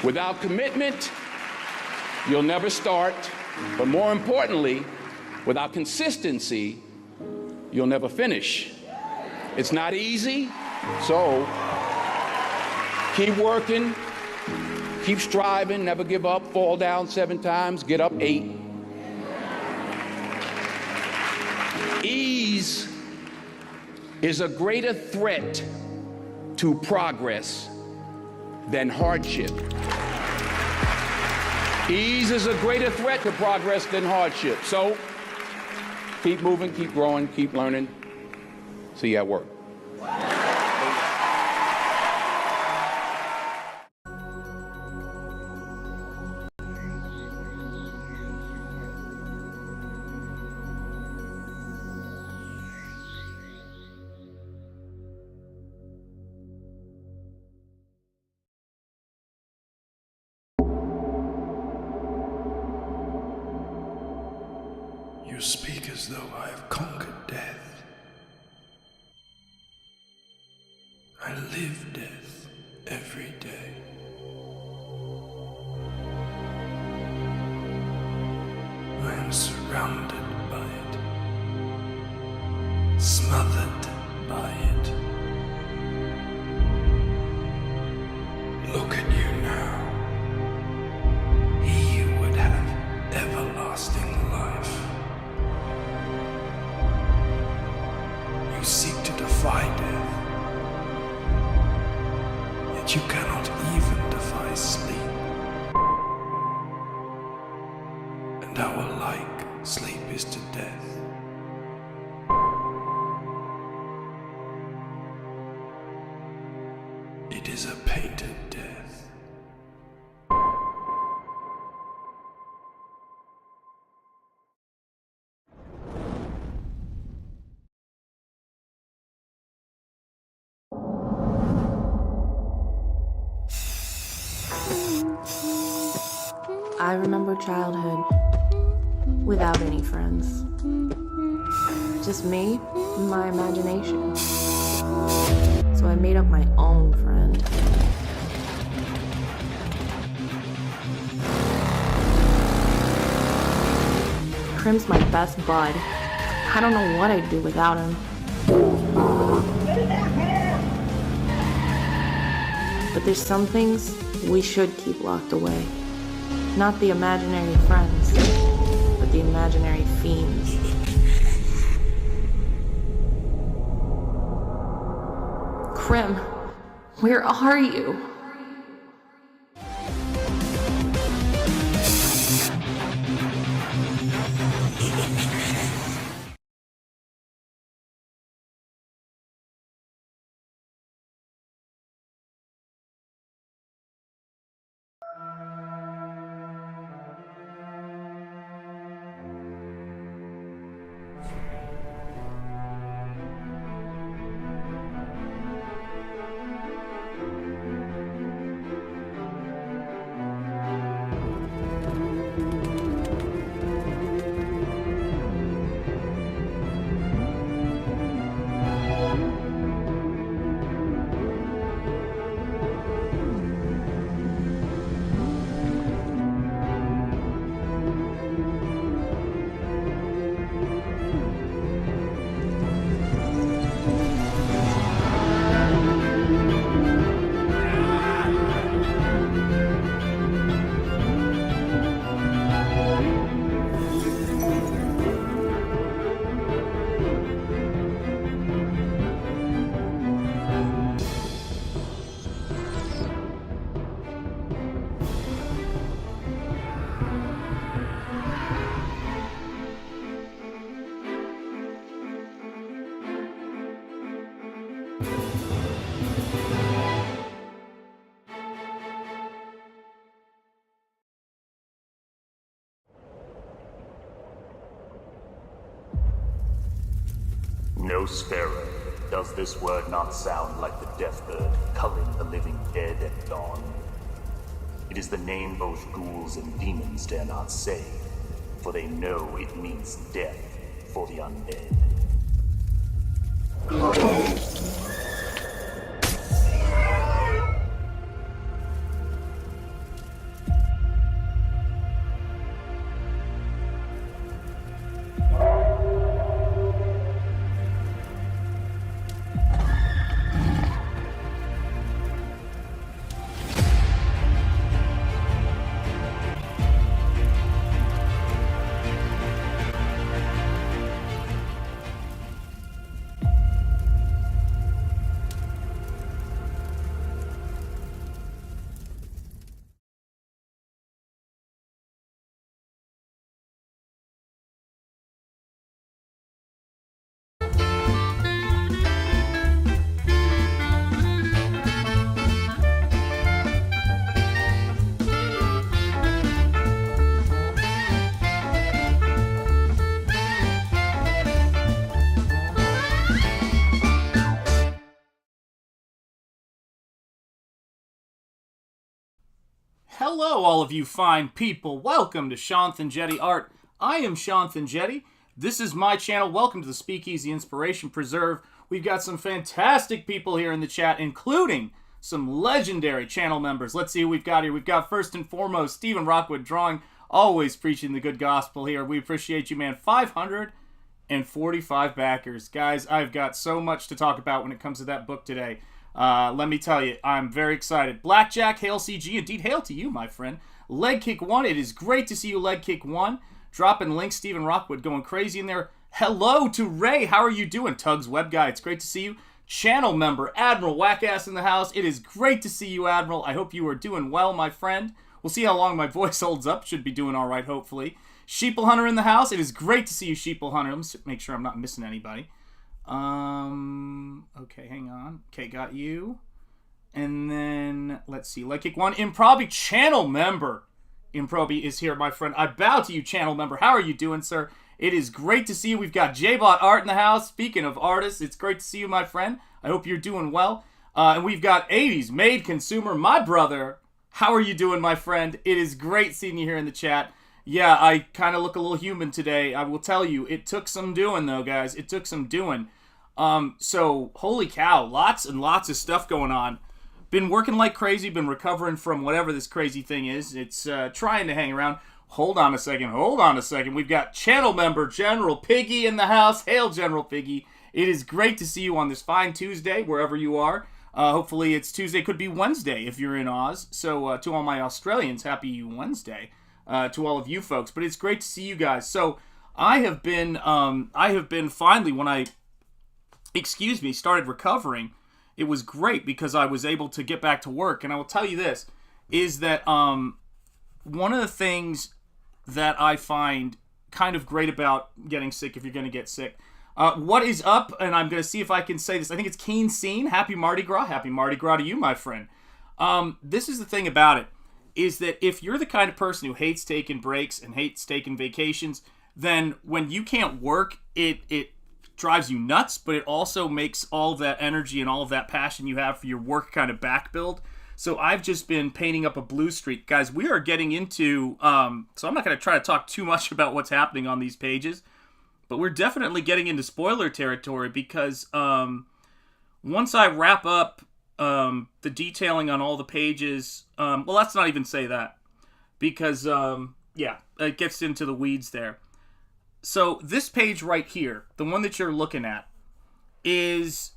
Without commitment, you'll never start. But more importantly, without consistency, you'll never finish. It's not easy, so keep working, keep striving, never give up, fall down 7 times, get up 8. Ease is a greater threat to progress than hardship. Ease is a greater threat to progress than hardship. So keep moving, keep growing, keep learning. See you at work. You speak as though I have conquered death. I live death every day. I am surrounded by it, smothered by it. Look at you now. He would have everlasting life. You seek to defy death, yet you cannot even defy sleep. And our like sleep is to death. It is a painted death. I remember childhood without any friends. Just me and my imagination. So I made up my own friend. Crim's my best bud. I don't know what I'd do without him. But there's some things we should keep locked away. Not the imaginary friends, but the imaginary fiends. Crim, where are you? Nosfero, does this word not sound like the death bird culling the living dead at dawn? It is the name both ghouls and demons dare not say, for they know it means death for the undead. Hello, all of you fine people. Welcome to Shanth Enjeti Art. I am Shanth Enjeti. This is my channel. Welcome to the Speakeasy Inspiration Preserve. We've got some fantastic people here in the chat, including some legendary channel members. Let's see who we've got here. We've got first and foremost Stephen Rockwood Drawing, always preaching the good gospel here. We appreciate you, man. 545 backers. Guys, I've got so much to talk about when it comes to that book today. Let me tell you, I'm very excited. Blackjack, hail CG. Indeed, hail to you, my friend. Leg Kick 1, it is great to see you, Leg Kick 1. Dropping links, Stephen Rockwood going crazy in there. Hello to Ray, how are you doing? Tugs Web Guy, it's great to see you. Channel member, Admiral Wackass in the house. It is great to see you, Admiral. I hope you are doing well, my friend. We'll see how long my voice holds up. Should be doing all right, hopefully. Sheeple Hunter in the house. It is great to see you, Sheeple Hunter. Let me make sure I'm not missing anybody. Okay, hang on. Okay, got you. And then, let's see, Leg Kick 1. Improbi channel member. Improbi is here, my friend. I bow to you, channel member. How are you doing, sir? It is great to see you. We've got J-Bot Art in the house. Speaking of artists, it's great to see you, my friend. I hope you're doing well. And we've got 80s Made Consumer, my brother. How are you doing, my friend? It is great seeing you here in the chat. Yeah, I kind of look a little human today. I will tell you, it took some doing, though, guys. It took some doing. So, holy cow, lots and lots of stuff going on. Been working like crazy, been recovering from whatever this crazy thing is. It's trying to hang around. Hold on a second. We've got channel member General Piggy in the house. Hail, General Piggy. It is great to see you on this fine Tuesday, wherever you are. Hopefully it's Tuesday, could be Wednesday if you're in Oz. So, to all my Australians, happy Wednesday. To all of you folks. But it's great to see you guys. So, I have been finally, when I started recovering, it was great because I was able to get back to work. And I will tell you this, is that one of the things that I find kind of great about getting sick, if you're going to get sick, what is up, and I'm going to see if I can say this, I think it's Keen Scene. Happy Mardi Gras. Happy Mardi Gras to you, my friend. This is the thing about it, is that if you're the kind of person who hates taking breaks and hates taking vacations, then when you can't work, it drives you nuts, but it also makes all of that energy and all of that passion you have for your work kind of back build. So I've just been painting up a blue streak. Guys, we are getting into, so I'm not going to try to talk too much about what's happening on these pages, but we're definitely getting into spoiler territory because once I wrap up the detailing on all the pages, well, let's not even say that, because, yeah, it gets into the weeds there. So this page right here, the one that you're looking at, is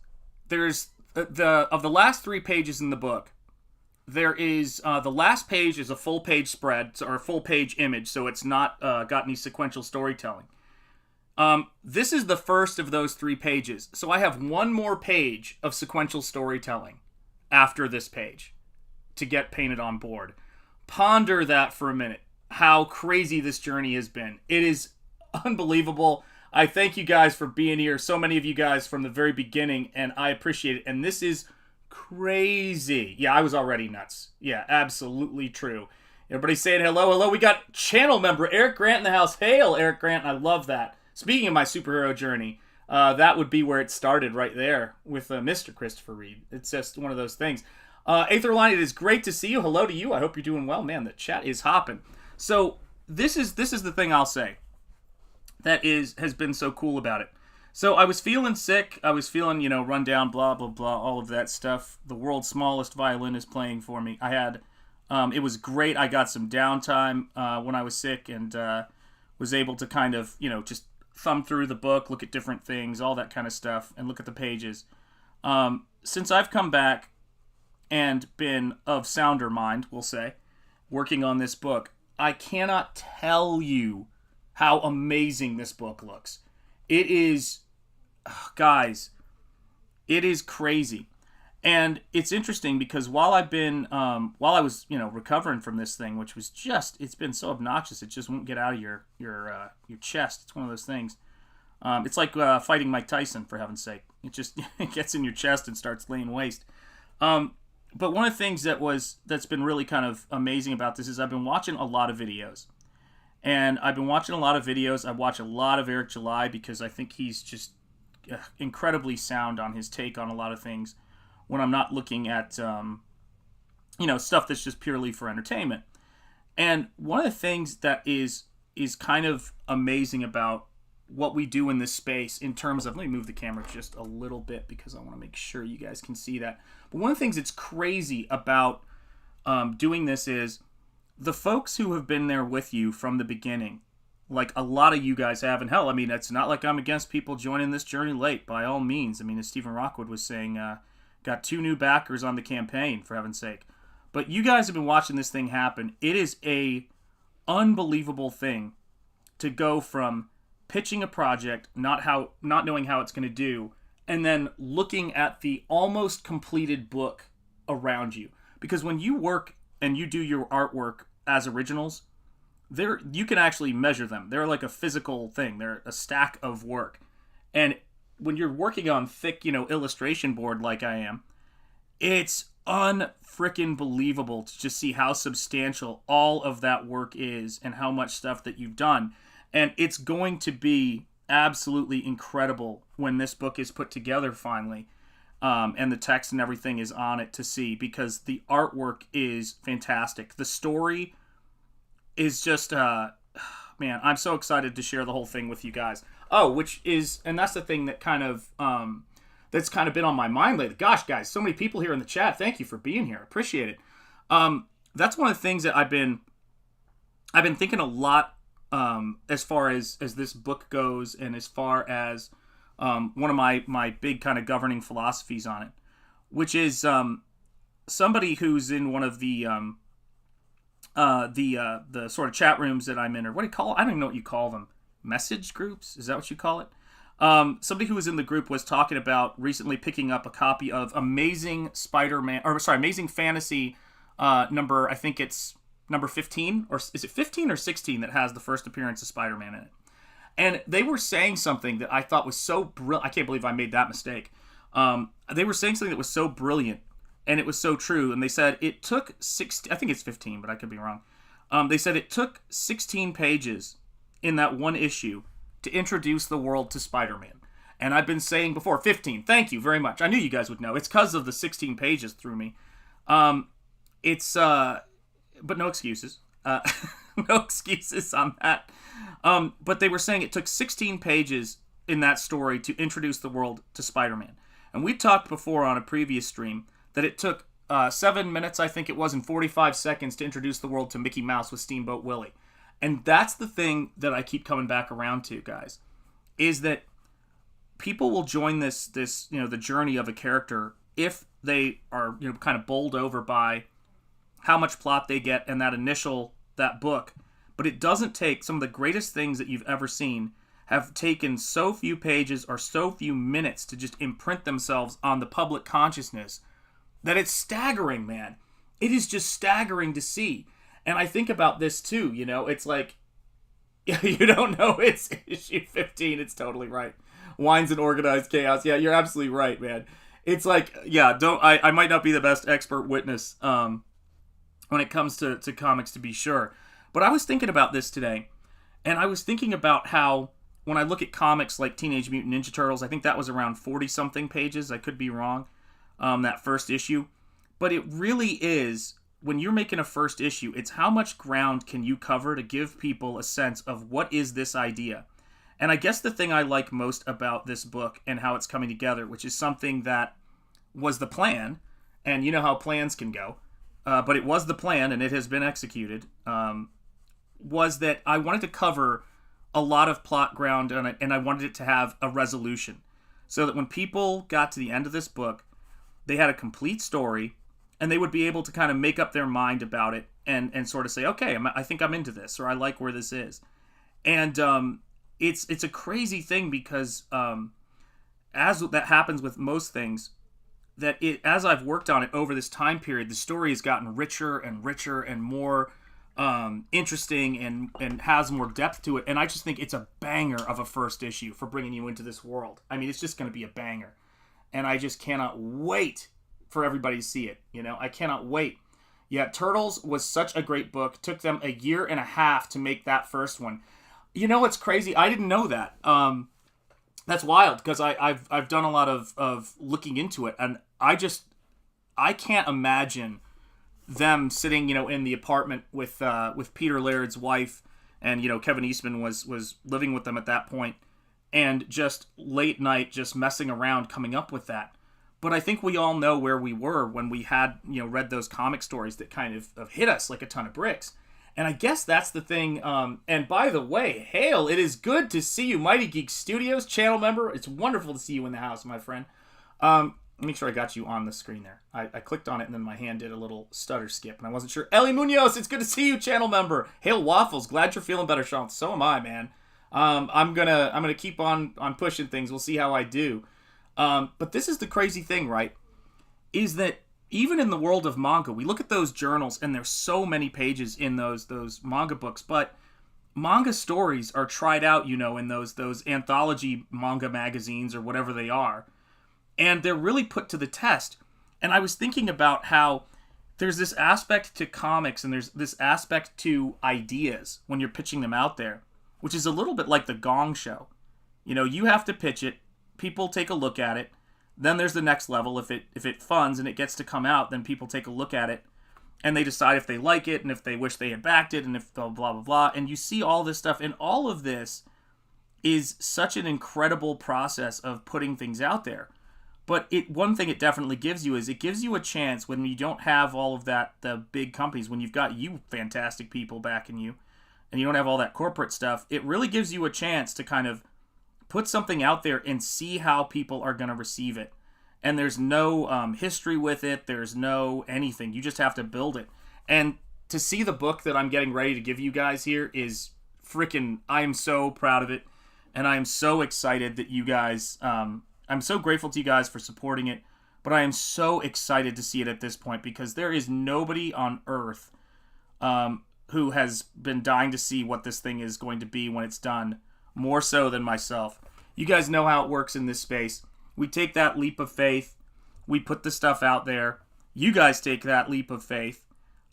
there's of the last 3 pages in the book. There is the last page is a full page spread or a full page image, so it's not got any sequential storytelling. This is the first of those 3 pages, so I have one more page of sequential storytelling after this page to get painted on board. Ponder that for a minute. How crazy this journey has been. It is unbelievable. I thank you guys for being here. So many of you guys from the very beginning, and I appreciate it. And this is crazy. Yeah, I was already nuts. Yeah, absolutely true. Everybody saying hello, hello. We got channel member Eric Grant in the house. Hail, Eric Grant. I love that. Speaking of my superhero journey, that would be where it started right there with Mr. Christopher Reed. It's just one of those things. Aetherline, it is great to see you. Hello to you. I hope you're doing well. Man, the chat is hopping. So this is the thing I'll say that has been so cool about it. So I was feeling sick. I was feeling, run down, blah, blah, blah, all of that stuff. The world's smallest violin is playing for me. I had, it was great. I got some downtime when I was sick and was able to kind of, just thumb through the book, look at different things, all that kind of stuff, and look at the pages. Since I've come back and been of sounder mind, we'll say, working on this book, I cannot tell you how amazing this book looks. It is, guys, it is crazy. And it's interesting because while I was, recovering from this thing, which was it's been so obnoxious, it just won't get out of your chest. It's one of those things. It's like fighting Mike Tyson, for heaven's sake. It just it gets in your chest and starts laying waste. But one of the things that's been really kind of amazing about this is I've been watching a lot of videos. And I've been watching a lot of videos. I watch a lot of Eric July because I think he's just incredibly sound on his take on a lot of things when I'm not looking at, stuff that's just purely for entertainment. And one of the things that is kind of amazing about what we do in this space in terms of, let me move the camera just a little bit because I want to make sure you guys can see that. But one of the things that's crazy about doing this is the folks who have been there with you from the beginning, like a lot of you guys have, and hell, I mean, it's not like I'm against people joining this journey late, by all means. I mean, as Stephen Rockwood was saying, got 2 new backers on the campaign, for heaven's sake. But you guys have been watching this thing happen. It is a unbelievable thing to go from pitching a project, not knowing how it's going to do, and then looking at the almost completed book around you. Because when you work and you do your artwork as originals, you can actually measure them. They're like a physical thing. They're a stack of work. And when you're working on thick, illustration board like I am, it's unfrickin' believable to just see how substantial all of that work is and how much stuff that you've done. And it's going to be absolutely incredible when this book is put together finally. And the text and everything is on it to see, because the artwork is fantastic. The story is just, man, I'm so excited to share the whole thing with you guys. Oh, and that's the thing that that's kind of been on my mind lately. Gosh, guys, so many people here in the chat. Thank you for being here. Appreciate it. That's one of the things that I've been thinking a lot, as far as this book goes, and as far as one of my big kind of governing philosophies on it, which is somebody who's in one of the sort of chat rooms that I'm in, or what do you call it? I don't even know what you call them. Message groups? Is that what you call it? Somebody who was in the group was talking about recently picking up a copy of Amazing Fantasy number, I think it's number 15, or is it 15 or 16 that has the first appearance of Spider-Man in it? And they were saying something that I thought was so brilliant. I can't believe I made that mistake. They were saying something that was so brilliant, and it was so true. And they said it took I think it's 15, but I could be wrong. They said it took 16 pages in that one issue to introduce the world to Spider-Man. And I've been saying before, 15. Thank you very much. I knew you guys would know. It's because of the 16 pages through me. But no excuses. No excuses on that. But they were saying it took 16 pages in that story to introduce the world to Spider-Man. And we talked before on a previous stream that it took 7 minutes, I think it was, and 45 seconds to introduce the world to Mickey Mouse with Steamboat Willie. And that's the thing that I keep coming back around to, guys, is that people will join this the journey of a character if they are kind of bowled over by how much plot they get in that book. But it doesn't take some of the greatest things that you've ever seen have taken so few pages or so few minutes to just imprint themselves on the public consciousness that it's staggering, man. It is just staggering to see. And I think about this too, it's like, you don't know it's issue 15. It's totally right. Wines and organized chaos. Yeah, you're absolutely right, man. It's like, yeah, I might not be the best expert witness when it comes to comics, to be sure. But I was thinking about this today, and I was thinking about how when I look at comics like Teenage Mutant Ninja Turtles, I think that was around 40-something pages. I could be wrong, that first issue. But it really is, when you're making a first issue, it's how much ground can you cover to give people a sense of what is this idea. And I guess the thing I like most about this book and how it's coming together, which is something that was the plan, and you know how plans can go, but it was the plan and it has been executed, was that I wanted to cover a lot of plot ground, and I wanted it to have a resolution, so that when people got to the end of this book, they had a complete story, and they would be able to kind of make up their mind about it and sort of say, okay, I think I'm into this, or I like where this is. And it's a crazy thing because as that happens with most things, that as I've worked on it over this time period, the story has gotten richer and richer and more interesting and has more depth to it. And I just think it's a banger of a first issue for bringing you into this world. I mean, it's just going to be a banger. And I just cannot wait for everybody to see it. I cannot wait. Yeah, Turtles was such a great book. Took them 1.5 years to make that first one. What's crazy? I didn't know that. That's wild, because I've done a lot of looking into it, and I can't imagine them sitting, in the apartment with Peter Laird's wife, and Kevin Eastman was living with them at that point, and just late night, just messing around, coming up with that. But I think we all know where we were when we had read those comic stories that kind of hit us like a ton of bricks. And I guess that's the thing. And by the way, Hale, it is good to see you, Mighty Geek Studios channel member. It's wonderful to see you in the house, my friend. Make sure I got you on the screen there. I clicked on it and then my hand did a little stutter skip and I wasn't sure. Ellie Munoz, it's good to see you, channel member. Hale Waffles, glad you're feeling better, Shanth. So am I, man. I'm gonna keep on pushing things. We'll see how I do. But this is the crazy thing, right? Is that even in the world of manga, we look at those journals and there's so many pages in those manga books, but manga stories are tried out, in those anthology manga magazines or whatever they are. And they're really put to the test. And I was thinking about how there's this aspect to comics and there's this aspect to ideas when you're pitching them out there, which is a little bit like the Gong Show. You have to pitch it, people take a look at it, then there's the next level. If it funds and it gets to come out, then people take a look at it and they decide if they like it and if they wish they had backed it and if blah, blah, blah, blah. And you see all this stuff. And all of this is such an incredible process of putting things out there. But one thing it definitely gives you is it gives you a chance when you don't have all of that, the big companies, when you've got you fantastic people backing you, and you don't have all that corporate stuff, it really gives you a chance to kind of put something out there and see how people are going to receive it. And there's no history with it. There's no anything. You just have to build it. And to see the book that I'm getting ready to give you guys here is freaking, I am so proud of it. And I am so excited that you guys... I'm so grateful to you guys for supporting it, but I am so excited to see it at this point because there is nobody on earth who has been dying to see what this thing is going to be when it's done, more so than myself. You guys know how it works in this space. We take that leap of faith, we put the stuff out there, you guys take that leap of faith,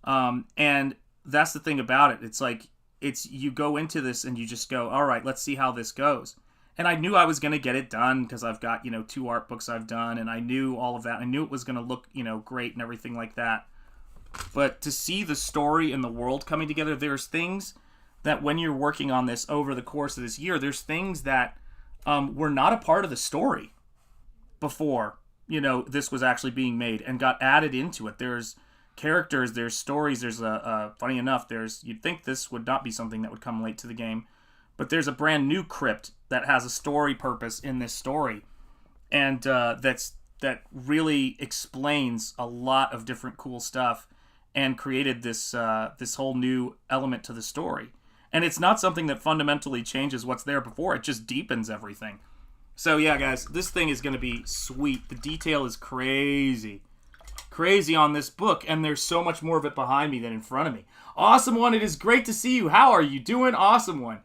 and that's the thing about it. It's like, you go into this and you just go, all right, let's see how this goes. And I knew I was going to get it done because I've got, 2 art books I've done, and I knew all of that. I knew it was going to look, great and everything like that. But to see the story and the world coming together, there's things that when you're working on this over the course of this year, there's things that were not a part of the story before, this was actually being made and got added into it. There's characters, there's stories, there's funny enough, you'd think this would not be something that would come late to the game. But there's a brand new CRYPT that has a story purpose in this story. And that really explains a lot of different cool stuff and created this whole new element to the story. And it's not something that fundamentally changes what's there before. It just deepens everything. So yeah, guys, this thing is going to be sweet. The detail is crazy. Crazy on this book. And there's so much more of it behind me than in front of me. Awesome One, it is great to see you. How are you doing? Awesome One.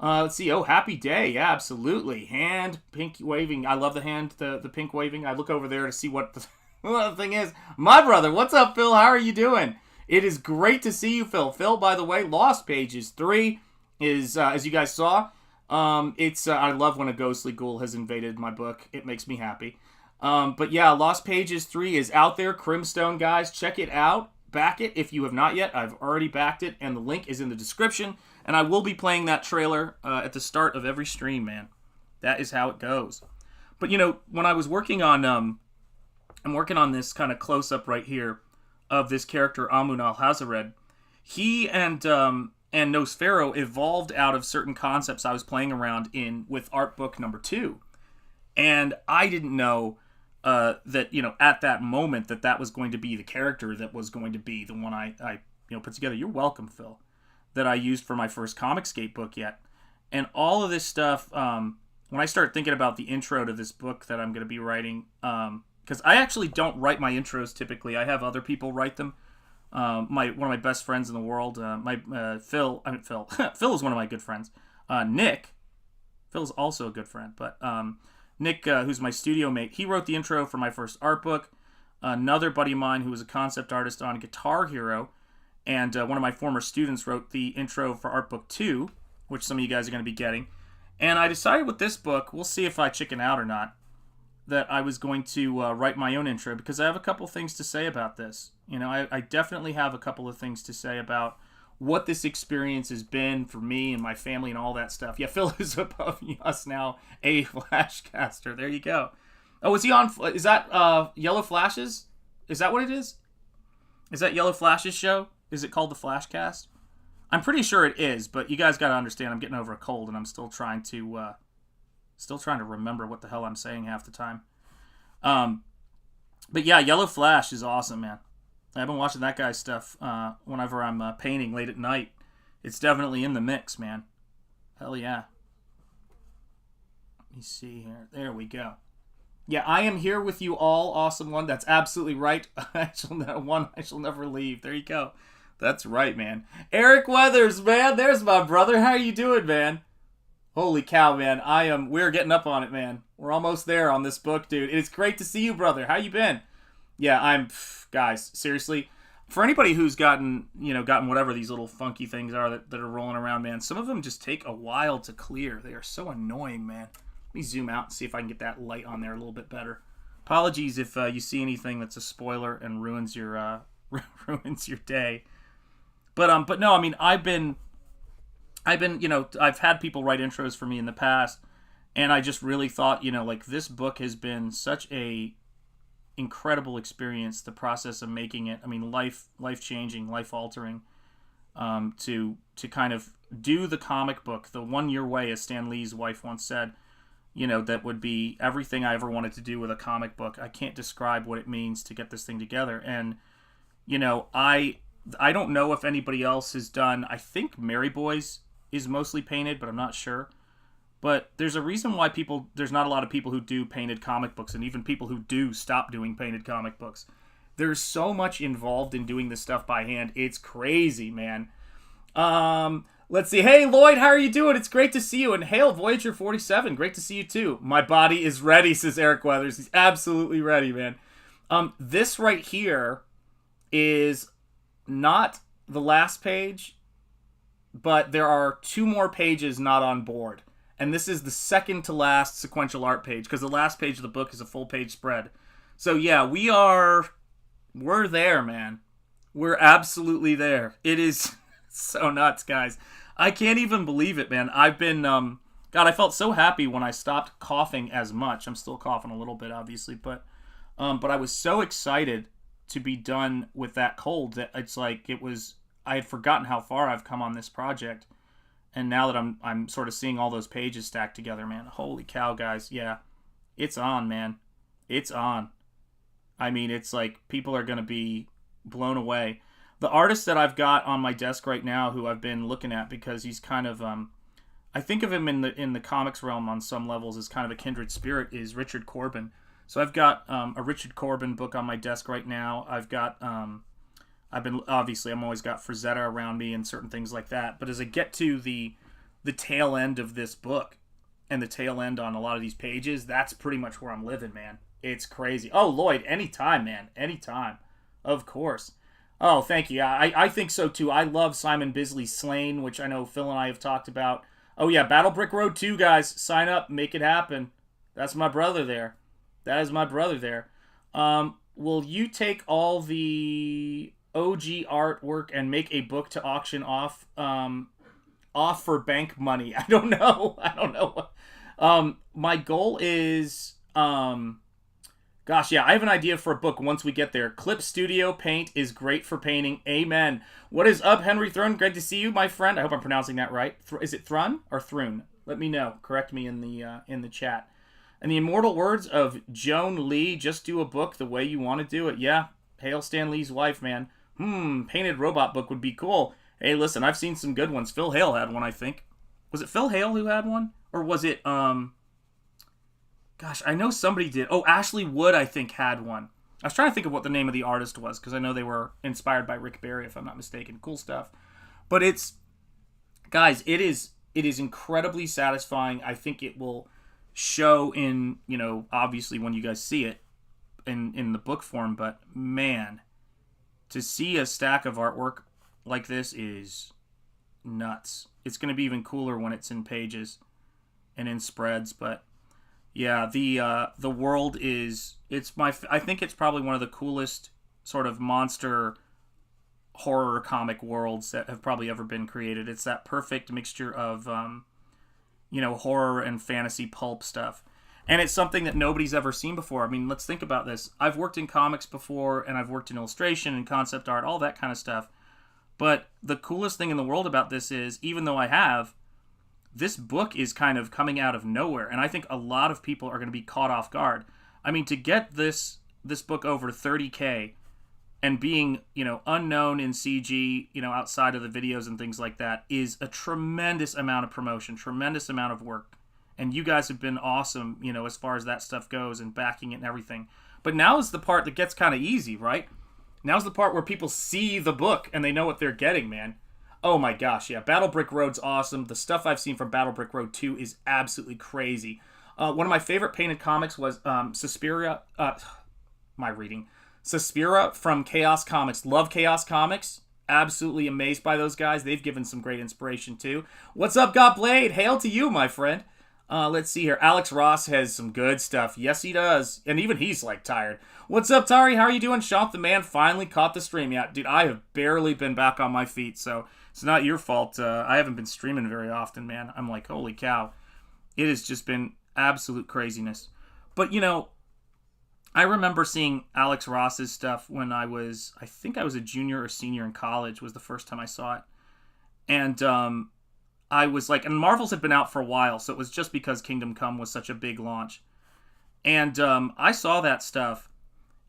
Let's see. Oh, happy day. Yeah, absolutely. Hand, pink waving. I love the hand, the pink waving. I look over there to see what the thing is. My brother, what's up, Phil? How are you doing? It is great to see you, Phil. Phil, by the way, Lost Pages 3 is, as you guys saw, I love when a ghostly ghoul has invaded my book. It makes me happy. But yeah, Lost Pages 3 is out there. CRIMSTONE, guys. Check it out. Back it if you have not yet. I've already backed it, and the link is in the description. And I will be playing that trailer at the start of every stream, man. That is how it goes. But, when I was working on... I'm working on this kind of close-up right here of this character, Amun al-Hazared. He and Nosfero evolved out of certain concepts I was playing around with art book number 2. And I didn't know that, at that moment that was going to be the character that was going to be the one I put together. You're welcome, Phil. That I used for my first Comicscape book yet. And all of this stuff, when I start thinking about the intro to this book that I'm going to be writing, because I actually don't write my intros typically. I have other people write them. One of my best friends in the world, Phil. Phil is one of my good friends. Nick, Phil's also a good friend, but Nick, who's my studio mate, he wrote the intro for my first art book. Another buddy of mine who was a concept artist on Guitar Hero, and one of my former students wrote the intro for art book 2, which some of you guys are going to be getting. And I decided with this book, we'll see if I chicken out or not, that I was going to write my own intro, because I have a couple things to say about this. You know, I definitely have a couple of things to say about what this experience has been for me and my family and all that stuff. Yeah, Phil is above us now, a Flashcaster. There you go. Oh, is he on? Is that Yellow Flashes? Is that what it is? Is that Yellow Flash's show? Is it called the Flashcast? I'm pretty sure it is, but you guys got to understand I'm getting over a cold and I'm still trying to remember what the hell I'm saying half the time. But yeah, Yellow Flash is awesome, man. I've been watching that guy's stuff whenever I'm painting late at night. It's definitely in the mix, man. Hell yeah. Let me see here. There we go. Yeah, I am here with you all. Awesome one. That's absolutely right. I shall never leave. There you go. That's right, man. Eric Weathers, man. There's my brother. How you doing, man? Holy cow, man. We're getting up on it, man. We're almost there on this book, dude. It's great to see you, brother. How you been? Yeah, guys, seriously, for anybody who's gotten whatever these little funky things are that are rolling around, man, some of them just take a while to clear. They are so annoying, man. Let me zoom out and see if I can get that light on there a little bit better. Apologies if you see anything that's a spoiler and ruins your day. But no, I mean, I've been, I've had people write intros for me in the past, and I just really thought, like, this book has been such a incredible experience, the process of making it. I mean, life-changing, life-altering, to kind of do the comic book the one your way, as Stan Lee's wife once said, that would be everything I ever wanted to do with a comic book. I can't describe what it means to get this thing together. And, I don't know if anybody else has done, I think Mary Boys is mostly painted, but I'm not sure. But there's a reason why there's not a lot of people who do painted comic books, and even people who do stop doing painted comic books. There's so much involved in doing this stuff by hand. It's crazy, man. Let's see. Hey, Lloyd, how are you doing? It's great to see you. And hail, Voyager 47. Great to see you, too. My body is ready, says Eric Weathers. He's absolutely ready, man. This right here is not the last page, but there are 2 more pages not on board. And this is the second to last sequential art page, because the last page of the book is a full page spread. So yeah, we're there, man. We're absolutely there. It is so nuts, guys. I can't even believe it, man. I've been, God, I felt so happy when I stopped coughing as much. I'm still coughing a little bit, obviously, but I was so excited to be done with that cold that it's like I had forgotten how far I've come on this project. And now that I'm sort of seeing all those pages stacked together, man, holy cow, guys. Yeah, it's on, man. It's on. I mean, it's like people are going to be blown away. The artist that I've got on my desk right now, who I've been looking at because he's kind of, I think of him in the comics realm on some levels as kind of a kindred spirit, is Richard Corbin. So I've got a Richard Corbin book on my desk right now. I've got... I'm always got Frazetta around me and certain things like that. But as I get to the tail end of this book and the tail end on a lot of these pages, that's pretty much where I'm living, man. It's crazy. Oh, Lloyd, anytime, man. Anytime. Of course. Oh, thank you. I think so, too. I love Simon Bisley's Slain, which I know Phil and I have talked about. Oh, yeah, Battle Brick Road 2, guys. Sign up. Make it happen. That's my brother there. That is my brother there. Will you take all the OG artwork and make a book to auction off for bank money? I don't know. My goal is gosh, yeah, I have an idea for a book once we get there. Clip Studio Paint is great for painting. Amen. What is up, Henry Thrun? Great to see you, my friend. I hope I'm pronouncing that right. Is it Thrun or Thrun? Let me know. Correct me in the chat. And the immortal words of Joan Lee, just do a book the way you want to do it. Yeah, hail Stan Lee's wife, man. Painted robot book would be cool. Hey, listen, I've seen some good ones. Phil Hale had one, I think. Was it Phil Hale who had one? Or was it, gosh, I know somebody did. Oh, Ashley Wood, I think, had one. I was trying to think of what the name of the artist was, because I know they were inspired by Rick Barry, if I'm not mistaken. Cool stuff. But guys, it is incredibly satisfying. I think it will show in, obviously when you guys see it in the book form, but man, to see a stack of artwork like this is nuts. It's going to be even cooler when it's in pages and in spreads, but yeah, the world is, I think it's probably one of the coolest sort of monster horror comic worlds that have probably ever been created. It's that perfect mixture of, horror and fantasy pulp stuff. And it's something that nobody's ever seen before. I mean, let's think about this. I've worked in comics before, and I've worked in illustration and concept art, all that kind of stuff. But the coolest thing in the world about this is, even though I have, this book is kind of coming out of nowhere. And I think a lot of people are going to be caught off guard. I mean, to get this book over 30K and being, unknown in CG, outside of the videos and things like that is a tremendous amount of promotion, tremendous amount of work. And you guys have been awesome, as far as that stuff goes and backing it and everything. But now is the part that gets kind of easy, right? Now's the part where people see the book and they know what they're getting, man. Oh my gosh, yeah. Battle Brick Road's awesome. The stuff I've seen from Battle Brick Road 2 is absolutely crazy. One of my favorite painted comics was Suspiria. Suspira from Chaos Comics. Love Chaos Comics. Absolutely amazed by those guys. They've given some great inspiration too. What's up, God Blade? Hail to you, my friend. Let's see here. Alex Ross has some good stuff. Yes, he does. And even he's tired. What's up, Tari? How are you doing? Shanth the man finally caught the stream. Yeah, dude, I have barely been back on my feet, so it's not your fault. I haven't been streaming very often, man. I'm like, holy cow. It has just been absolute craziness. But, I remember seeing Alex Ross's stuff when I think I was a junior or senior in college was the first time I saw it. And, I was like, and Marvels had been out for a while, so it was just because Kingdom Come was such a big launch. And I saw that stuff,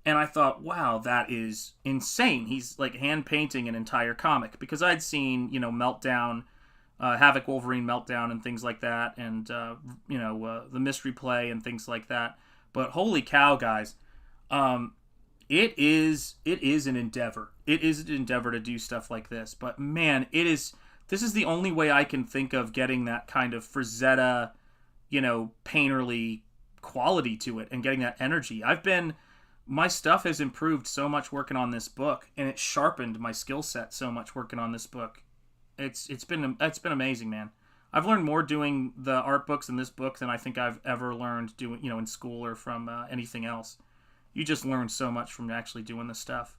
and I thought, wow, that is insane. He's hand painting an entire comic, because I'd seen, Meltdown, Havoc Wolverine Meltdown and things like that, and the Mystery Play and things like that. But holy cow, guys, it is an endeavor. It is an endeavor to do stuff like this. But man, this is the only way I can think of getting that kind of Frazetta, painterly quality to it and getting that energy. My stuff has improved so much working on this book, and it sharpened my skill set so much working on this book. It's been amazing, man. I've learned more doing the art books in this book than I think I've ever learned doing, in school or from anything else. You just learn so much from actually doing this stuff.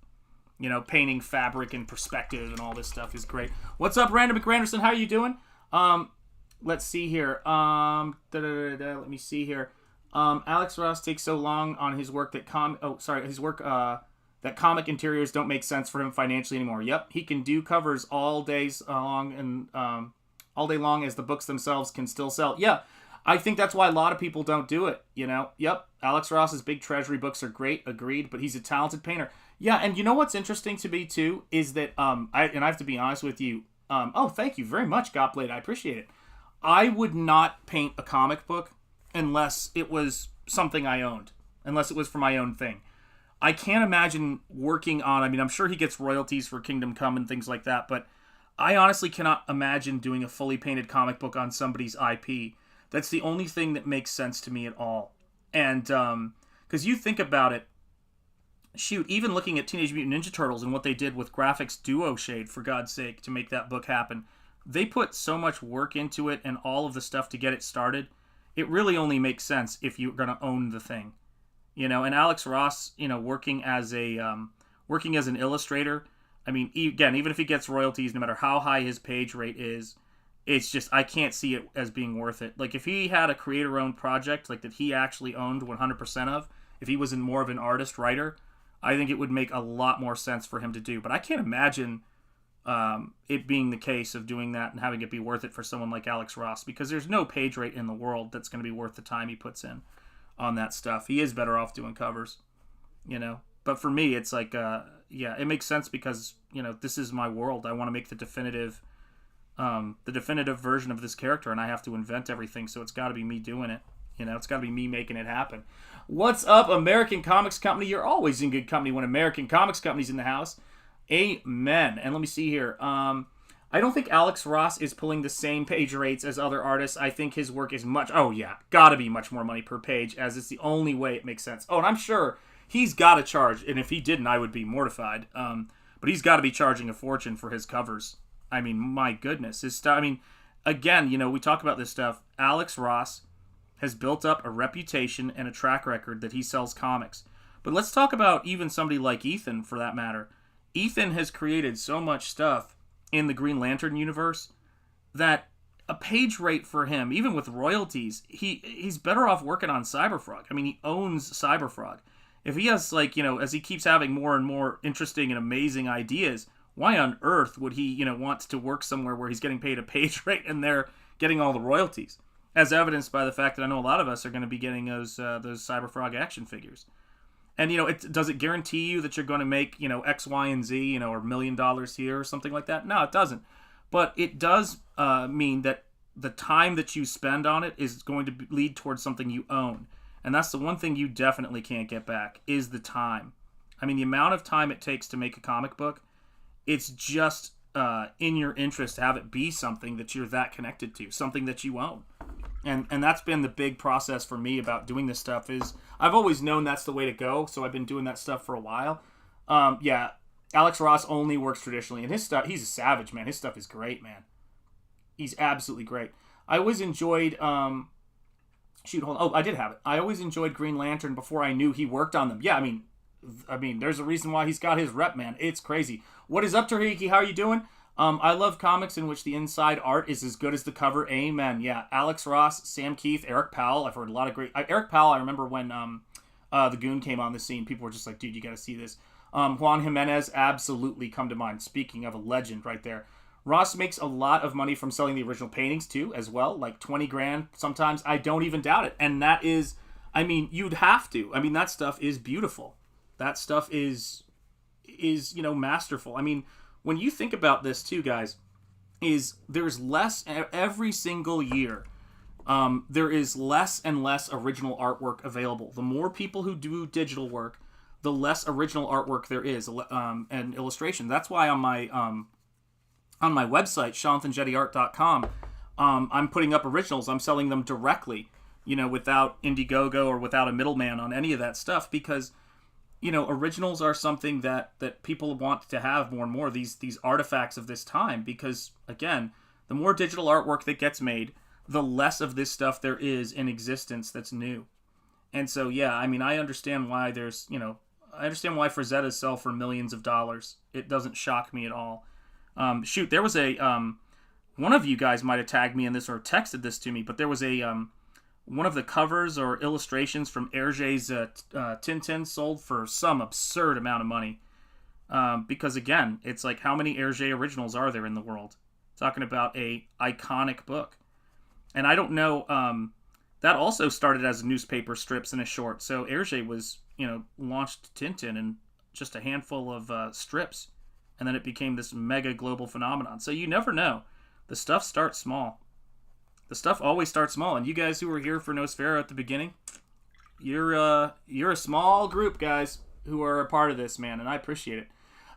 Painting fabric and perspective and all this stuff is great. What's up, Random McGranderson? How are you doing? Let's see here. Let me see here. Alex Ross takes so long on his work that that comic interiors don't make sense for him financially anymore. Yep, he can do covers all day long and all day long as the books themselves can still sell. Yeah, I think that's why a lot of people don't do it. Yep, Alex Ross's big treasury books are great, agreed, but he's a talented painter. Yeah, and you know what's interesting to me too is that I have to be honest with you. Thank you very much, Gotblade. I appreciate it. I would not paint a comic book unless it was something I owned, unless it was for my own thing. I can't imagine working on. I'm sure he gets royalties for Kingdom Come and things like that, but I honestly cannot imagine doing a fully painted comic book on somebody's IP. That's the only thing that makes sense to me at all. And because you think about it. Shoot, even looking at Teenage Mutant Ninja Turtles and what they did with graphics duo shade, for God's sake, to make that book happen. They put so much work into it and all of the stuff to get it started. It really only makes sense if you're going to own the thing. And Alex Ross, working as an illustrator, again, even if he gets royalties, no matter how high his page rate is, it's just, I can't see it as being worth it. If he had a creator-owned project, that he actually owned 100% of, if he was more of an artist-writer, I think it would make a lot more sense for him to do. But I can't imagine it being the case of doing that and having it be worth it for someone like Alex Ross, because there's no page rate in the world that's going to be worth the time he puts in on that stuff. He is better off doing covers, But for me, it's it makes sense because, this is my world. I want to make the definitive version of this character, and I have to invent everything, so it's got to be me doing it. It's got to be me making it happen. What's up, American Comics Company? You're always in good company when American Comics Company's in the house. Amen. And let me see here. I don't think Alex Ross is pulling the same page rates as other artists. I think his work is gotta be much more money per page, as it's the only way it makes sense. Oh, and I'm sure he's got to charge, and if he didn't, I would be mortified. But he's got to be charging a fortune for his covers. My goodness. His stuff, again, we talk about this stuff. Alex Ross has built up a reputation and a track record that he sells comics. But let's talk about even somebody like Ethan, for that matter. Ethan has created so much stuff in the Green Lantern universe that a page rate for him, even with royalties, he's better off working on Cyberfrog. I mean, he owns Cyberfrog. If he has, like, you know, as he keeps having more and more interesting and amazing ideas, why on earth would he, you know, want to work somewhere where he's getting paid a page rate and they're getting all the royalties? As evidenced by the fact that I know a lot of us are going to be getting those Cyberfrog action figures. And, you know, does it guarantee you that you're going to make, you know, X, Y, and Z, you know, or $1 million here or something like that? No, it doesn't. But it does mean that the time that you spend on it is going to lead towards something you own. And that's the one thing you definitely can't get back, is the time. I mean, the amount of time it takes to make a comic book, it's just in your interest to have it be something that you're that connected to, something that you own. And that's been the big process for me about doing this stuff, is I've always known that's the way to go, so I've been doing that stuff for a while. Yeah, Alex Ross only works traditionally, and his stuff, he's a savage, man. His stuff is great, man. He's absolutely great. I always enjoyed, I did have it. I always enjoyed Green Lantern before I knew he worked on them. Yeah, I mean, there's a reason why he's got his rep, man. It's crazy. What is up, Tahiki? How are you doing? I love comics in which the inside art is as good as the cover. Amen. Yeah, Alex Ross, Sam Keith, Eric Powell. I've heard a lot of great... Eric Powell, I remember when the Goon came on the scene, people were just like, dude, you got to see this. Juan Jimenez, absolutely come to mind. Speaking of a legend right there. Ross makes a lot of money from selling the original paintings, too, as well. Like 20 grand sometimes. I don't even doubt it. And that is... I mean, you'd have to. I mean, that stuff is beautiful. That stuff is you know, masterful. I mean... When you think about this too, guys, is there's less every single year. There is less and less original artwork available. The more people who do digital work, the less original artwork there is, and illustration. That's why on my website, shanthenjetiart.com, I'm putting up originals. I'm selling them directly, you know, without Indiegogo or without a middleman on any of that stuff, because, you know, originals are something that people want to have more and more, these artifacts of this time, because, again, the more digital artwork that gets made, the less of this stuff there is in existence that's new. And so, yeah, I mean, I understand why there's, you know, I understand why Frazettas sell for millions of dollars. It doesn't shock me at all. Shoot, there was a, one of you guys might have tagged me in this or texted this to me, but there was a, one of the covers or illustrations from Hergé's Tintin sold for some absurd amount of money. Because, again, it's like, how many Hergé originals are there in the world? Talking about a iconic book. And I don't know, that also started as newspaper strips and a short. So Hergé was, you know, launched Tintin in just a handful of strips. And then it became this mega global phenomenon. So you never know. The stuff starts small. The stuff always starts small, and you guys who were here for Nosfero at the beginning, you're a small group, guys, who are a part of this, man, and I appreciate it.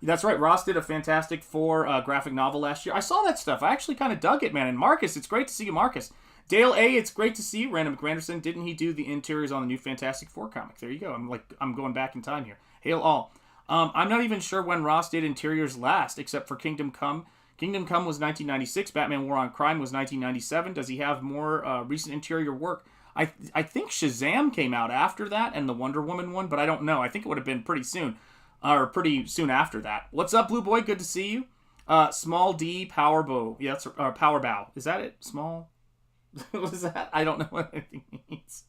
That's right, Ross did a Fantastic Four graphic novel last year. I saw that stuff. I actually kind of dug it, man. And Marcus, it's great to see you, Marcus. Dale A, it's great to see you. Random McGranderson, didn't he do the interiors on the new Fantastic Four comic? There you go. I'm going back in time here. Hail all. I'm not even sure when Ross did interiors last, except for Kingdom Come. Kingdom Come was 1996. Batman War on Crime was 1997. Does he have more recent interior work? I think Shazam came out after that, and the Wonder Woman one, but I don't know. I think it would have been pretty soon, or pretty soon after that. What's up, Blue Boy? Good to see you. Small D Power Bow. Yeah, that's Power Bow. Is that it? Small? What is that? I don't know what anything means.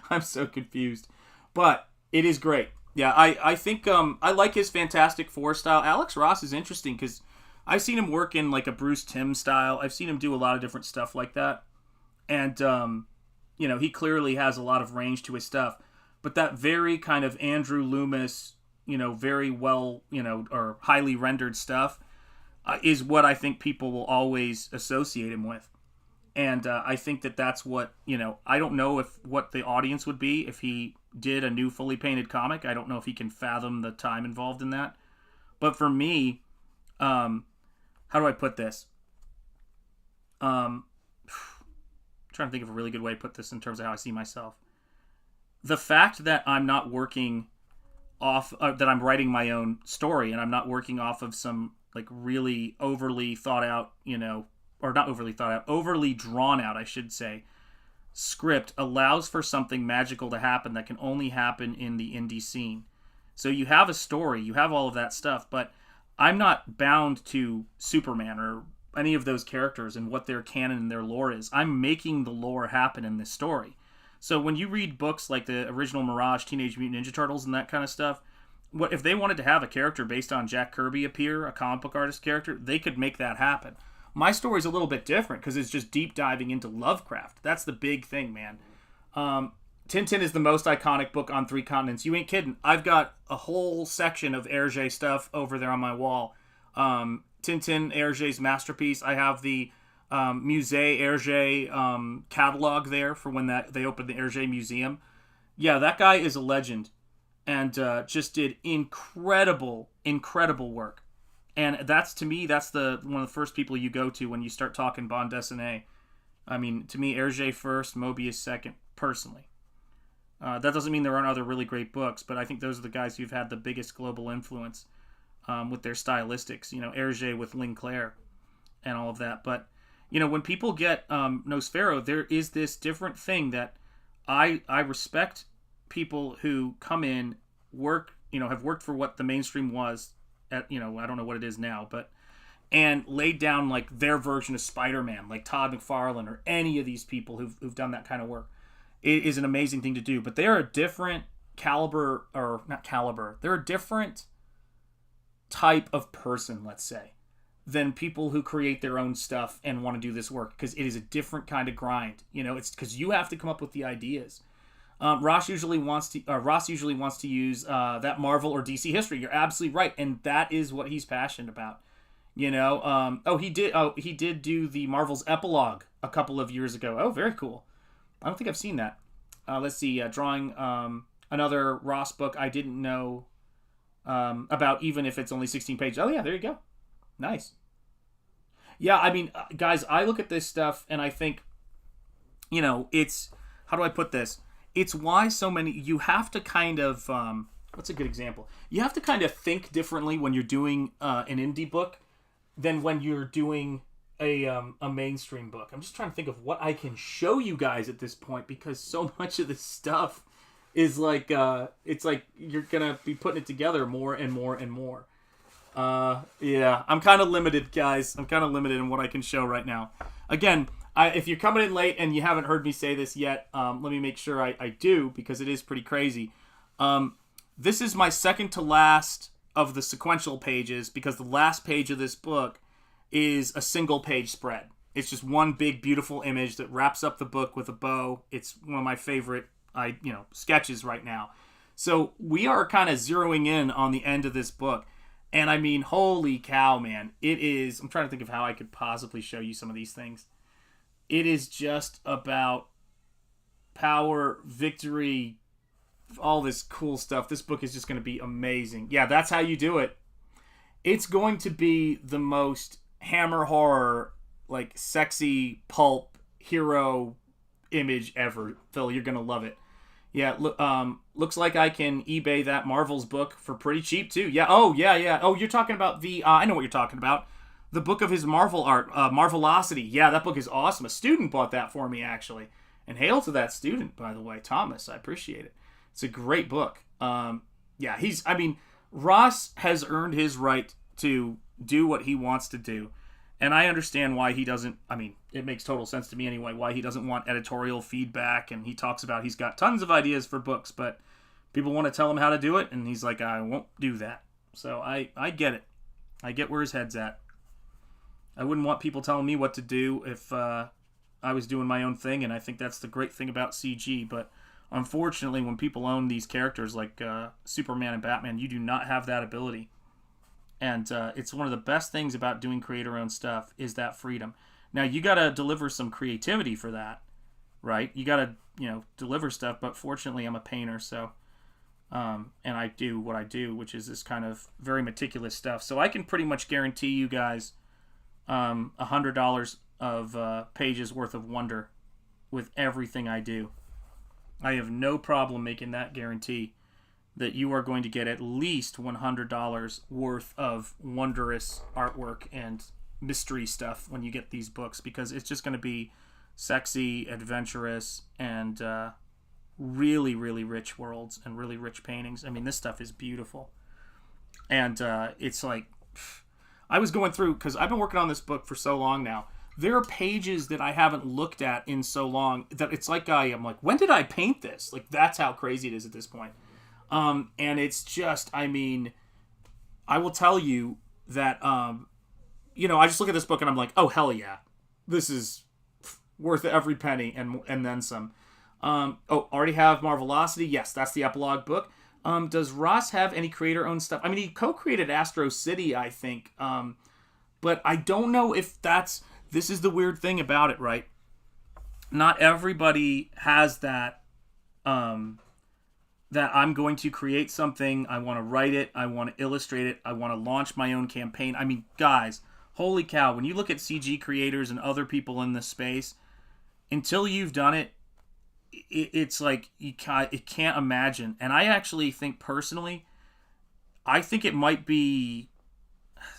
I'm so confused. But it is great. Yeah, I think I like his Fantastic Four style. Alex Ross is interesting because I've seen him work in like a Bruce Timm style. I've seen him do a lot of different stuff like that. And, you know, he clearly has a lot of range to his stuff. But that very kind of Andrew Loomis, you know, very well, you know, or highly rendered stuff is what I think people will always associate him with. And I think that that's what, you know, I don't know what the audience would be if he did a new fully painted comic. I don't know if he can fathom the time involved in that. But for me, how do I put this? Trying to think of a really good way to put this in terms of how I see myself. The fact that I'm not working off, that I'm writing my own story and I'm not working off of some like really overly thought out, you know, or not overly thought out, overly drawn out, I should say, script allows for something magical to happen that can only happen in the indie scene. So you have a story, you have all of that stuff, but I'm not bound to Superman or any of those characters and what their canon and their lore is. I'm making the lore happen in this story. So when you read books like the original Mirage, Teenage Mutant Ninja Turtles, and that kind of stuff, what if they wanted to have a character based on Jack Kirby appear, a comic book artist character, they could make that happen. My story's a little bit different because it's just deep diving into Lovecraft. That's the big thing, man. Tintin is the most iconic book on 3 continents. You ain't kidding. I've got a whole section of Hergé stuff over there on my wall. Tintin, Hergé's masterpiece. I have the Musée Hergé catalog there for when they opened the Hergé Museum. Yeah, that guy is a legend and just did incredible work. And that's, to me, that's one of the first people you go to when you start talking bande dessinée. I mean, to me, Hergé first, Mobius second, personally. That doesn't mean there aren't other really great books, but I think those are the guys who've had the biggest global influence with their stylistics. You know, Hergé with Linclair and all of that. But, you know, when people get Nosfero, there is this different thing that I respect people who come in, work, you know, have worked for what the mainstream was at, you know, I don't know what it is now, but, and laid down like their version of Spider-Man, like Todd McFarlane or any of these people who've done that kind of work. It is an amazing thing to do, but they are a different caliber, or not caliber, they're a different type of person, let's say, than people who create their own stuff and want to do this work, because it is a different kind of grind. You know, it's because you have to come up with the ideas. Ross usually wants to use that Marvel or DC history. You're absolutely right, and that is what he's passionate about. You know, he did do the Marvel's epilogue a couple of years ago. Oh, very cool. I don't think I've seen that. Let's see, drawing another Ross book I didn't know about, even if it's only 16 pages. Oh yeah, there you go. Nice. Yeah, I mean, guys, I look at this stuff and I think, you know, it's, how do I put this? It's why so many, you have to kind of, what's a good example? You have to kind of think differently when you're doing an indie book than when you're doing a mainstream book. I'm just trying to think of what I can show you guys at this point, because so much of this stuff is like, it's like you're going to be putting it together more and more and more. Yeah, I'm kind of limited, guys. I'm kind of limited in what I can show right now. Again, if you're coming in late and you haven't heard me say this yet, let me make sure I do, because it is pretty crazy. This is my second to last of the sequential pages, because the last page of this book is a single page spread. It's just one big beautiful image that wraps up the book with a bow. It's one of my favorite sketches right now. So we are kind of zeroing in on the end of this book. And I mean, holy cow, man. It is, I'm trying to think of how I could possibly show you some of these things. It is just about power, victory, all this cool stuff. This book is just going to be amazing. Yeah, that's how you do it. It's going to be the most Hammer horror, like sexy pulp hero image ever. Phil, you're going to love it. Yeah, looks like I can eBay that Marvel's book for pretty cheap too. Yeah, oh, yeah. Oh, you're talking about the, I know what you're talking about. The book of his Marvel art, Marvelocity. Yeah, that book is awesome. A student bought that for me, actually. And hail to that student, by the way, Thomas. I appreciate it. It's a great book. Yeah, Ross has earned his right to do what he wants to do. And I understand why he doesn't, it makes total sense to me anyway, why he doesn't want editorial feedback. And he talks about he's got tons of ideas for books, but people want to tell him how to do it. And he's like, I won't do that. So I get it. I get where his head's at. I wouldn't want people telling me what to do if I was doing my own thing. And I think that's the great thing about CG. But unfortunately, when people own these characters like Superman and Batman, you do not have that ability. And it's one of the best things about doing creator-owned stuff is that freedom. Now, you got to deliver some creativity for that, right? You got to, deliver stuff. But fortunately, I'm a painter, so and I do what I do, which is this kind of very meticulous stuff. So I can pretty much guarantee you guys $100 of pages worth of wonder with everything I do. I have no problem making that guarantee that you are going to get at least $100 worth of wondrous artwork and mystery stuff when you get these books, because it's just going to be sexy, adventurous, and really, really rich worlds and really rich paintings. I mean, this stuff is beautiful. And it's like, I was going through, because I've been working on this book for so long now. There are pages that I haven't looked at in so long that it's like I'm like, when did I paint this? Like, that's how crazy it is at this point. And it's just, I mean, I will tell you that, you know, I just look at this book and I'm like, oh, hell yeah. This is worth every penny and then some. Already have Marvelocity? Yes, that's the epilogue book. Does Ross have any creator-owned stuff? I mean, he co-created Astro City, I think. But I don't know if that's... This is the weird thing about it, right? Not everybody has that, that I'm going to create something, I want to write it, I want to illustrate it, I want to launch my own campaign. I mean, guys, holy cow, when you look at CG creators and other people in this space, until you've done it, it's like you can't imagine. And I actually think personally, I think it might be,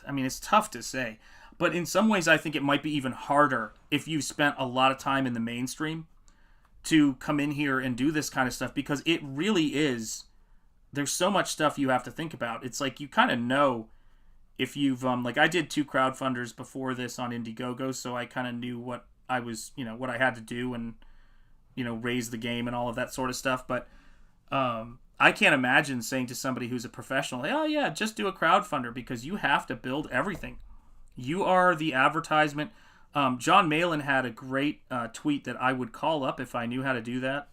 I mean, it's tough to say, but in some ways I think it might be even harder if you've spent a lot of time in the mainstream to come in here and do this kind of stuff, because it really is, there's so much stuff you have to think about. It's like you kind of know if you've, like I did 2 crowdfunders before this on Indiegogo, so I kind of knew what I was, you know, what I had to do and, you know, raise the game and all of that sort of stuff. But I can't imagine saying to somebody who's a professional, oh yeah, just do a crowdfunder, because you have to build everything. You are the advertisement. John Malin had a great tweet that I would call up if I knew how to do that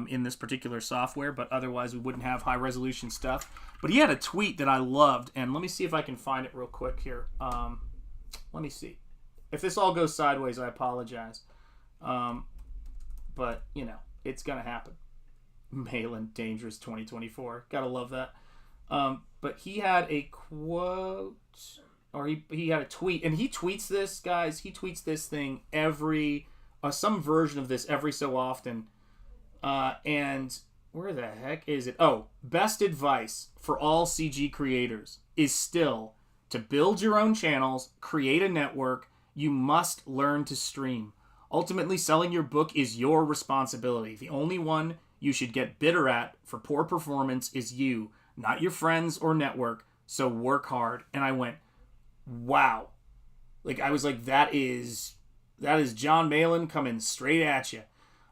in this particular software, but otherwise we wouldn't have high resolution stuff. But he had a tweet that I loved, and let me see if I can find it real quick here. Let me see. If this all goes sideways, I apologize. But, you know, it's going to happen. Malin, Dangerous 2024. Gotta love that. But he had a quote, or he had a tweet, and he tweets this, guys. He tweets this thing every, some version of this every so often. And where the heck is it? Oh, best advice for all CG creators is still to build your own channels, create a network. You must learn to stream. Ultimately, selling your book is your responsibility. The only one you should get bitter at for poor performance is you, not your friends or network. So work hard. And I went, wow. Like, I was like, that is John Malin coming straight at you.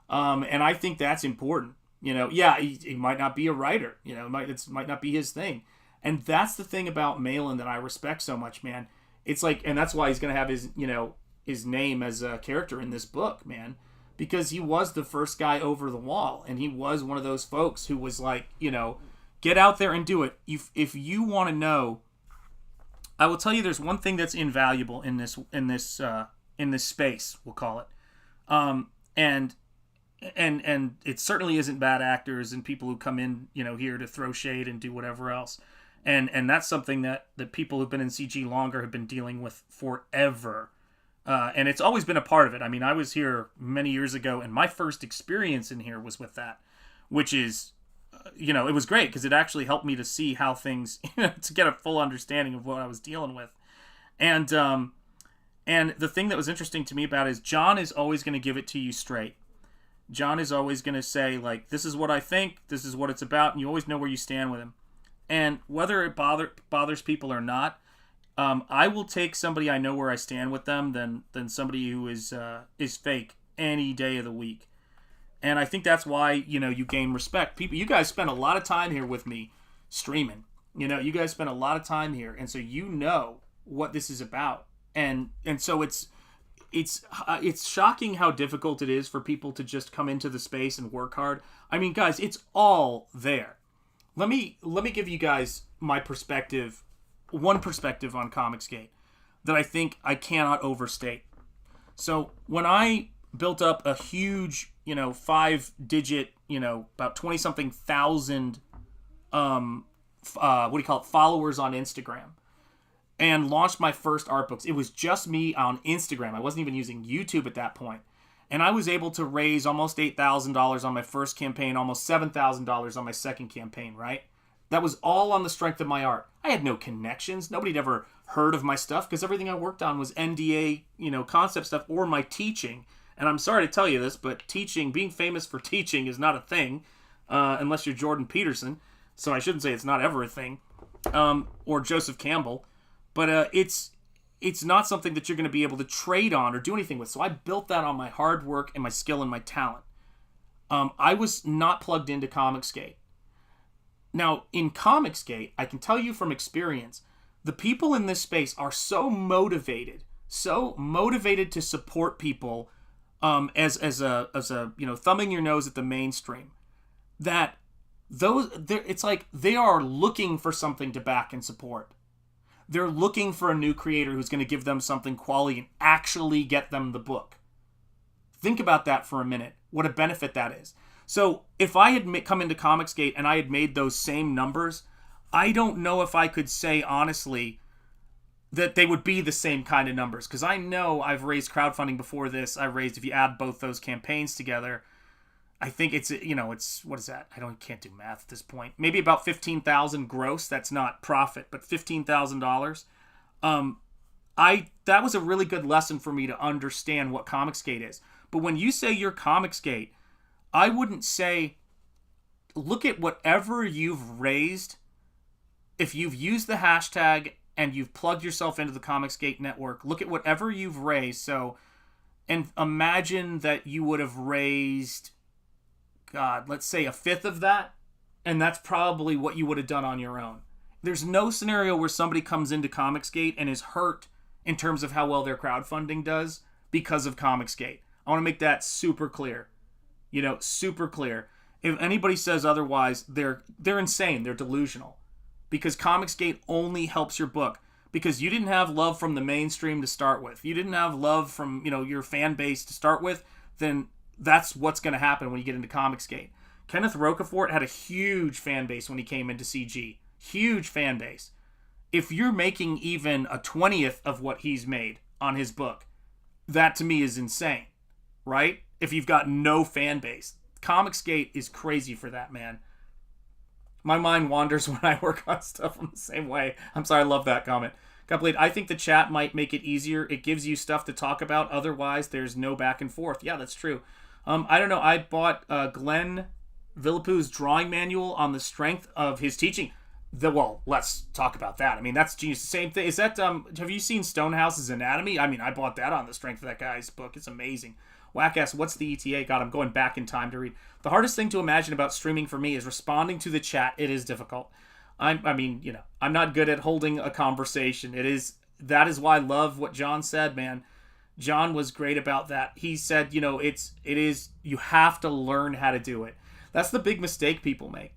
And I think that's important. You know, yeah, he might not be a writer. You know, it might not be his thing. And that's the thing about Malin that I respect so much, man. It's like, and that's why he's going to have his, you know, his name as a character in this book, man. Because he was the first guy over the wall. And he was one of those folks who was like, you know, get out there and do it. If you want to know, I will tell you there's one thing that's invaluable in this space, we'll call it. And it certainly isn't bad actors and people who come in, you know, here to throw shade and do whatever else. And that's something that people who've been in CG longer have been dealing with forever. And it's always been a part of it. I mean, I was here many years ago, and my first experience in here was with that, which is, you know, it was great because it actually helped me to see how things, you know, to get a full understanding of what I was dealing with. And the thing that was interesting to me about it is John is always going to give it to you straight. John is always going to say, like, this is what I think, this is what it's about, and you always know where you stand with him. And whether it bothers people or not, I will take somebody I know where I stand with them than somebody who is fake any day of the week. And I think that's why, you know, you gain respect. People, you guys spend a lot of time here with me streaming. You know, you guys spend a lot of time here, and so you know what this is about. And so it's shocking how difficult it is for people to just come into the space and work hard. I mean, guys, it's all there. Let me give you guys my perspective, one perspective on Comicsgate that I think I cannot overstate. So when I built up a huge, you know, 5-digit, you know, about 20-something thousand, followers on Instagram, and launched my first art books, it was just me on Instagram. I wasn't even using YouTube at that point. And I was able to raise almost $8,000 on my first campaign, almost $7,000 on my second campaign, right? That was all on the strength of my art. I had no connections. Nobody had ever heard of my stuff because everything I worked on was NDA, you know, concept stuff or my teaching. And I'm sorry to tell you this, but being famous for teaching is not a thing, unless you're Jordan Peterson. So I shouldn't say it's not ever a thing, or Joseph Campbell. But it's not something that you're going to be able to trade on or do anything with. So I built that on my hard work and my skill and my talent. I was not plugged into Comicsgate. Now, in Comicsgate, I can tell you from experience, the people in this space are so motivated to support people as a thumbing your nose at the mainstream, that it's like they are looking for something to back and support. They're looking for a new creator who's going to give them something quality and actually get them the book. Think about that for a minute, what a benefit that is. So if I had come into Comicsgate and I had made those same numbers, I don't know if I could say honestly that they would be the same kind of numbers. Because I know I've raised crowdfunding before this. If you add both those campaigns together, I think it's what is that? Can't do math at this point. Maybe about $15,000 gross. That's not profit, but $15,000. That was a really good lesson for me to understand what Comicsgate is. But when you say you're Comicsgate, I wouldn't say, look at whatever you've raised. If you've used the hashtag and you've plugged yourself into the Comicsgate network, look at whatever you've raised. And imagine that you would have raised, let's say a fifth of that, and that's probably what you would have done on your own. There's no scenario where somebody comes into Comicsgate and is hurt in terms of how well their crowdfunding does because of Comicsgate. I want to make that super clear. Super clear. If anybody says otherwise, they're insane. They're delusional. Because Comicsgate only helps your book. Because you didn't have love from the mainstream to start with. You didn't have love from, your fan base to start with, then that's what's going to happen when you get into Comicsgate. Kenneth Rocafort had a huge fan base when he came into CG. Huge fan base. If you're making even a 20th of what he's made on his book, that to me is insane, right? If you've got no fan base. Comicsgate is crazy for that, man. My mind wanders when I work on stuff in the same way. I'm sorry, I love that comment. Complete. I think the chat might make it easier. It gives you stuff to talk about. Otherwise, there's no back and forth. Yeah, that's true. I don't know. I bought Glenn Villapoo's drawing manual on the strength of his teaching. Let's talk about that. I mean, that's genius. The same thing. Is that, have you seen Stonehouse's Anatomy? I mean, I bought that on the strength of that guy's book. It's amazing. Whack ass, what's the ETA? God, I'm going back in time to read. The hardest thing to imagine about streaming for me is responding to the chat. It is difficult. I'm not good at holding a conversation. That is why I love what John said, man. John was great about that. He said, you have to learn how to do it. That's the big mistake people make,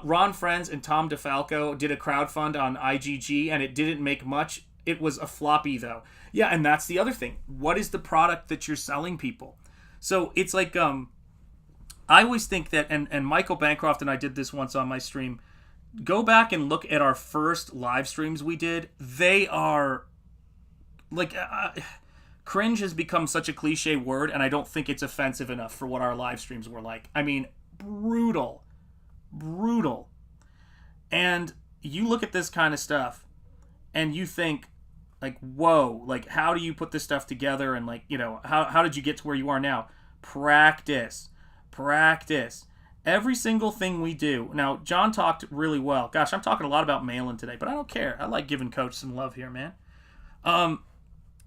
Ron Friends and Tom DeFalco did a crowdfund on IGG and it didn't make much. It was a floppy though. Yeah, and that's the other thing. What is the product that you're selling people? So it's like, I always think that, and Michael Bancroft and I did this once on my stream, go back and look at our first live streams we did. They are, like, cringe has become such a cliche word, and I don't think it's offensive enough for what our live streams were like. I mean, brutal. And you look at this kind of stuff, and you think, like, whoa, like, how do you put this stuff together? And, like, how did you get to where you are now? Practice. Every single thing we do. Now, John talked really well. Gosh, I'm talking a lot about Malin today, but I don't care. I like giving Coach some love here, man.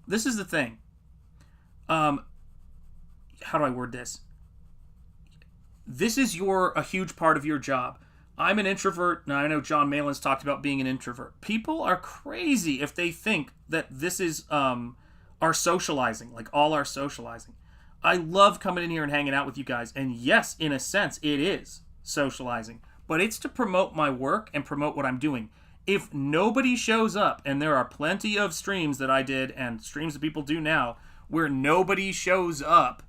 This is the thing. How do I word this? This is a huge part of your job. I'm an introvert. Now, I know John Malin's talked about being an introvert. People are crazy if they think that this is our socializing, like all our socializing. I love coming in here and hanging out with you guys. And yes, in a sense, it is socializing. But it's to promote my work and promote what I'm doing. If nobody shows up, and there are plenty of streams that I did and streams that people do now where nobody shows up,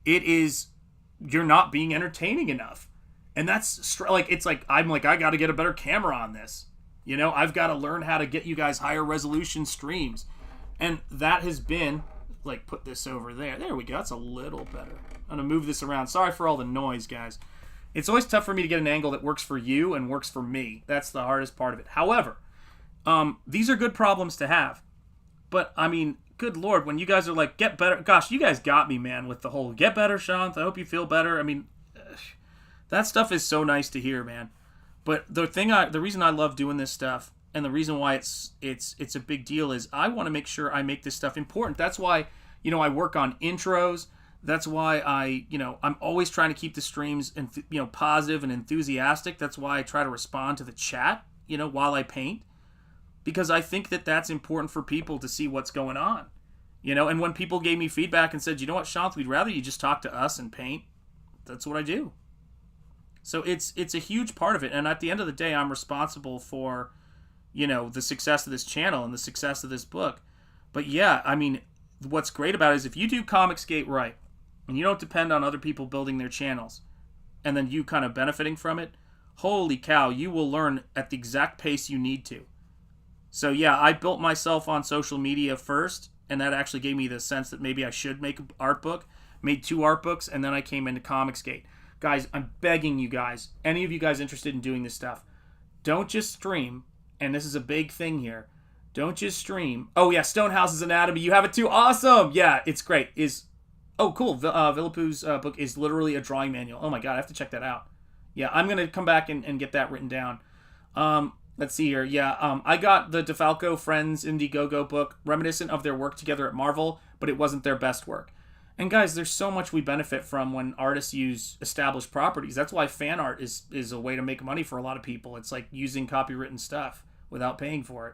you're not being entertaining enough. And that's like, it's like, I'm like, I got to get a better camera on this. I've got to learn how to get you guys higher resolution streams. And that has been, like, put this over there. There we go. That's a little better. I'm going to move this around. Sorry for all the noise, guys. It's always tough for me to get an angle that works for you and works for me. That's the hardest part of it. However, these are good problems to have. But, I mean, good Lord, when you guys are like, get better. Gosh, you guys got me, man, with the whole get better, Shanth. I hope you feel better. I mean, that stuff is so nice to hear, man. But the reason I love doing this stuff, and the reason why it's a big deal, is I want to make sure I make this stuff important. That's why, I work on intros. That's why I'm always trying to keep the streams positive and enthusiastic. That's why I try to respond to the chat, while I paint, because I think that that's important for people to see what's going on, and when people gave me feedback and said, you know what, Shanth, we'd rather you just talk to us and paint, that's what I do. So it's a huge part of it. And at the end of the day, I'm responsible for, the success of this channel and the success of this book. But yeah, I mean, what's great about it is if you do Comicsgate right, and you don't depend on other people building their channels, and then you kind of benefiting from it, holy cow, you will learn at the exact pace you need to. So yeah, I built myself on social media first, and that actually gave me the sense that maybe I should make an art book. Made 2 art books, and then I came into Comicsgate. Guys, I'm begging you guys, any of you guys interested in doing this stuff, don't just stream, and this is a big thing here, don't just stream. Oh yeah, Stonehouse's Anatomy, you have it too, awesome! Yeah, it's great. Oh cool, Villapoo's book is literally a drawing manual. Oh my god, I have to check that out. Yeah, I'm going to come back and get that written down. Let's see here, yeah, I got the DeFalco Friends Indiegogo book, reminiscent of their work together at Marvel, but it wasn't their best work. And guys, there's so much we benefit from when artists use established properties. That's why fan art is a way to make money for a lot of people. It's like using copywritten stuff without paying for it.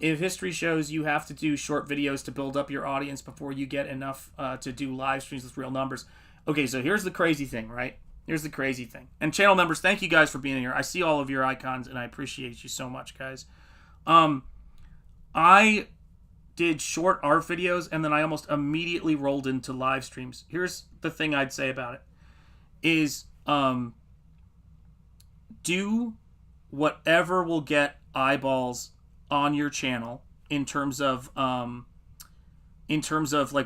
If history shows you have to do short videos to build up your audience before you get enough to do live streams with real numbers. Okay, so here's the crazy thing, right? Here's the crazy thing. And channel members, thank you guys for being here. I see all of your icons, and I appreciate you so much, guys. I did short art videos, and then I almost immediately rolled into live streams. Here's the thing I'd say about it is do whatever will get eyeballs on your channel in terms of like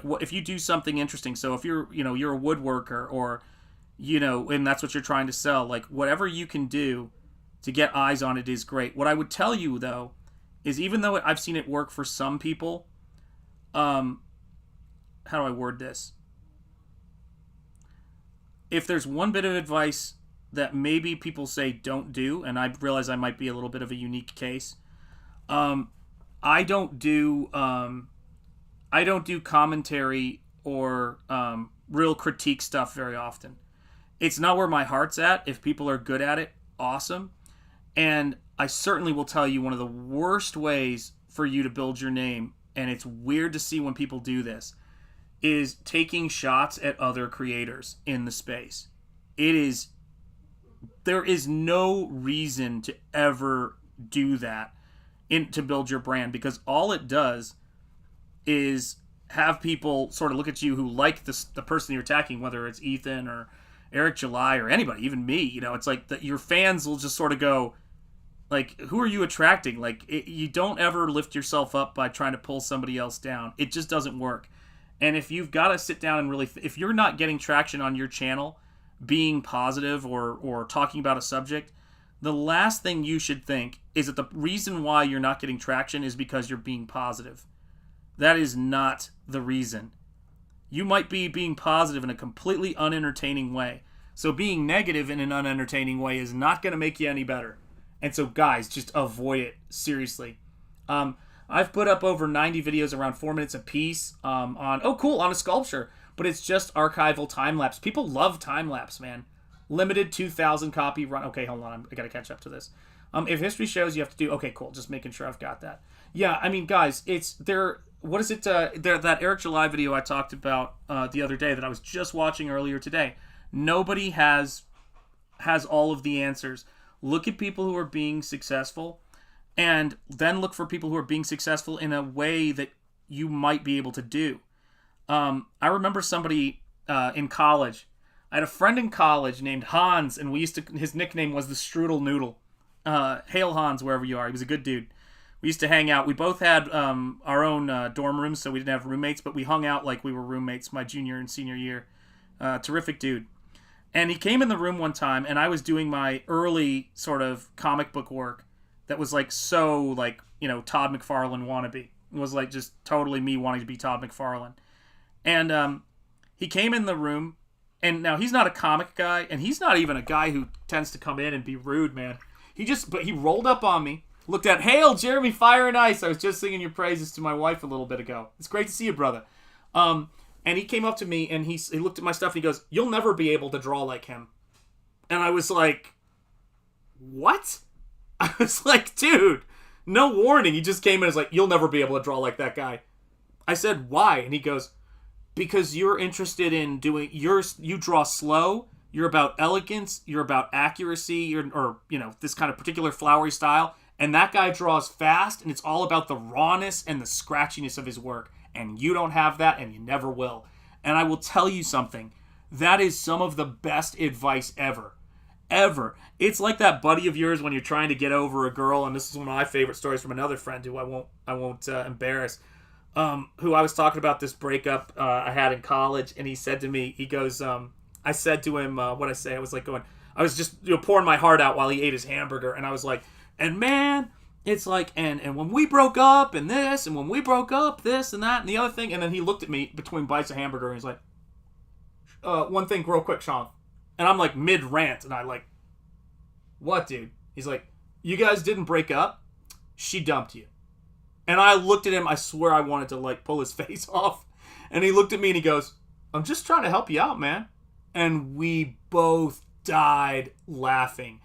what if you do something interesting. So if you're you're a woodworker, or and that's what you're trying to sell, like whatever you can do to get eyes on it is great. What I would tell you though is, even though I've seen it work for some people, how do I word this? If there's one bit of advice that maybe people say don't do, and I realize I might be a little bit of a unique case, I don't do commentary or real critique stuff very often. It's not where my heart's at. If people are good at it, awesome. And I certainly will tell you, one of the worst ways for you to build your name, and it's weird to see when people do this, is taking shots at other creators in the space. There is no reason to ever do that to build your brand, because all it does is have people sort of look at you who like the person you're attacking, whether it's Ethan or Eric July or anybody, even me. It's like that your fans will just sort of go, like, who are you attracting? Like, you don't ever lift yourself up by trying to pull somebody else down. It just doesn't work. And if you've got to sit down and really, if you're not getting traction on your channel, being positive or talking about a subject, the last thing you should think is that the reason why you're not getting traction is because you're being positive. That is not the reason. You might be being positive in a completely unentertaining way. So being negative in an unentertaining way is not going to make you any better. And so guys, just avoid it. Seriously. I've put up over 90 videos around 4 minutes a piece on a sculpture. But it's just archival time-lapse. People love time-lapse, man. Limited 2,000 copy run. Okay, hold on. I got to catch up to this. If history shows you have to do... Okay, cool. Just making sure I've got that. Yeah, I mean, guys, it's... What is it? That Eric July video I talked about the other day that I was just watching earlier today. Nobody has all of the answers. Look at people who are being successful, and then look for people who are being successful in a way that you might be able to do. I remember somebody in college. I had a friend in college named Hans, and his nickname was the Strudel Noodle. Hail Hans, wherever you are. He was a good dude. We used to hang out. We both had our own dorm rooms, so we didn't have roommates, but we hung out like we were roommates my junior and senior year. Terrific dude. And he came in the room one time, and I was doing my early sort of comic book work that was like Todd McFarlane wannabe. was like just totally me wanting to be Todd McFarlane. And he came in the room, and now he's not a comic guy, and he's not even a guy who tends to come in and be rude, man. But he rolled up on me, looked at, "Hail, Jeremy Fire and Ice. I was just singing your praises to my wife a little bit ago. It's great to see you, brother." And he came up to me, and he looked at my stuff, and he goes, "You'll never be able to draw like him." And I was like, what? I was like, dude, no warning. He just came in and was like, "You'll never be able to draw like that guy." I said, "Why?" And he goes, "Because you're interested in doing, you draw slow, you're about elegance, you're about accuracy, or this kind of particular flowery style. And that guy draws fast, and it's all about the rawness and the scratchiness of his work. And you don't have that, and you never will." And I will tell you something. That is some of the best advice ever. Ever. It's like that buddy of yours when you're trying to get over a girl, and this is one of my favorite stories from another friend who I won't embarrass, who I was talking about this breakup I had in college, and he said to me, he goes, I said to him, what I say, I was like going, I was just pouring my heart out while he ate his hamburger, and I was like, "And man, it's like, and when we broke up, and this, and when we broke up, this, and that, and the other thing," and then he looked at me between bites of hamburger, and he's like, "One thing real quick, Sean." And I'm like mid-rant, and I like, "What, dude?" He's like, "You guys didn't break up. She dumped you." And I looked at him, I swear I wanted to like pull his face off. And he looked at me and he goes, "I'm just trying to help you out, man." And we both died laughing.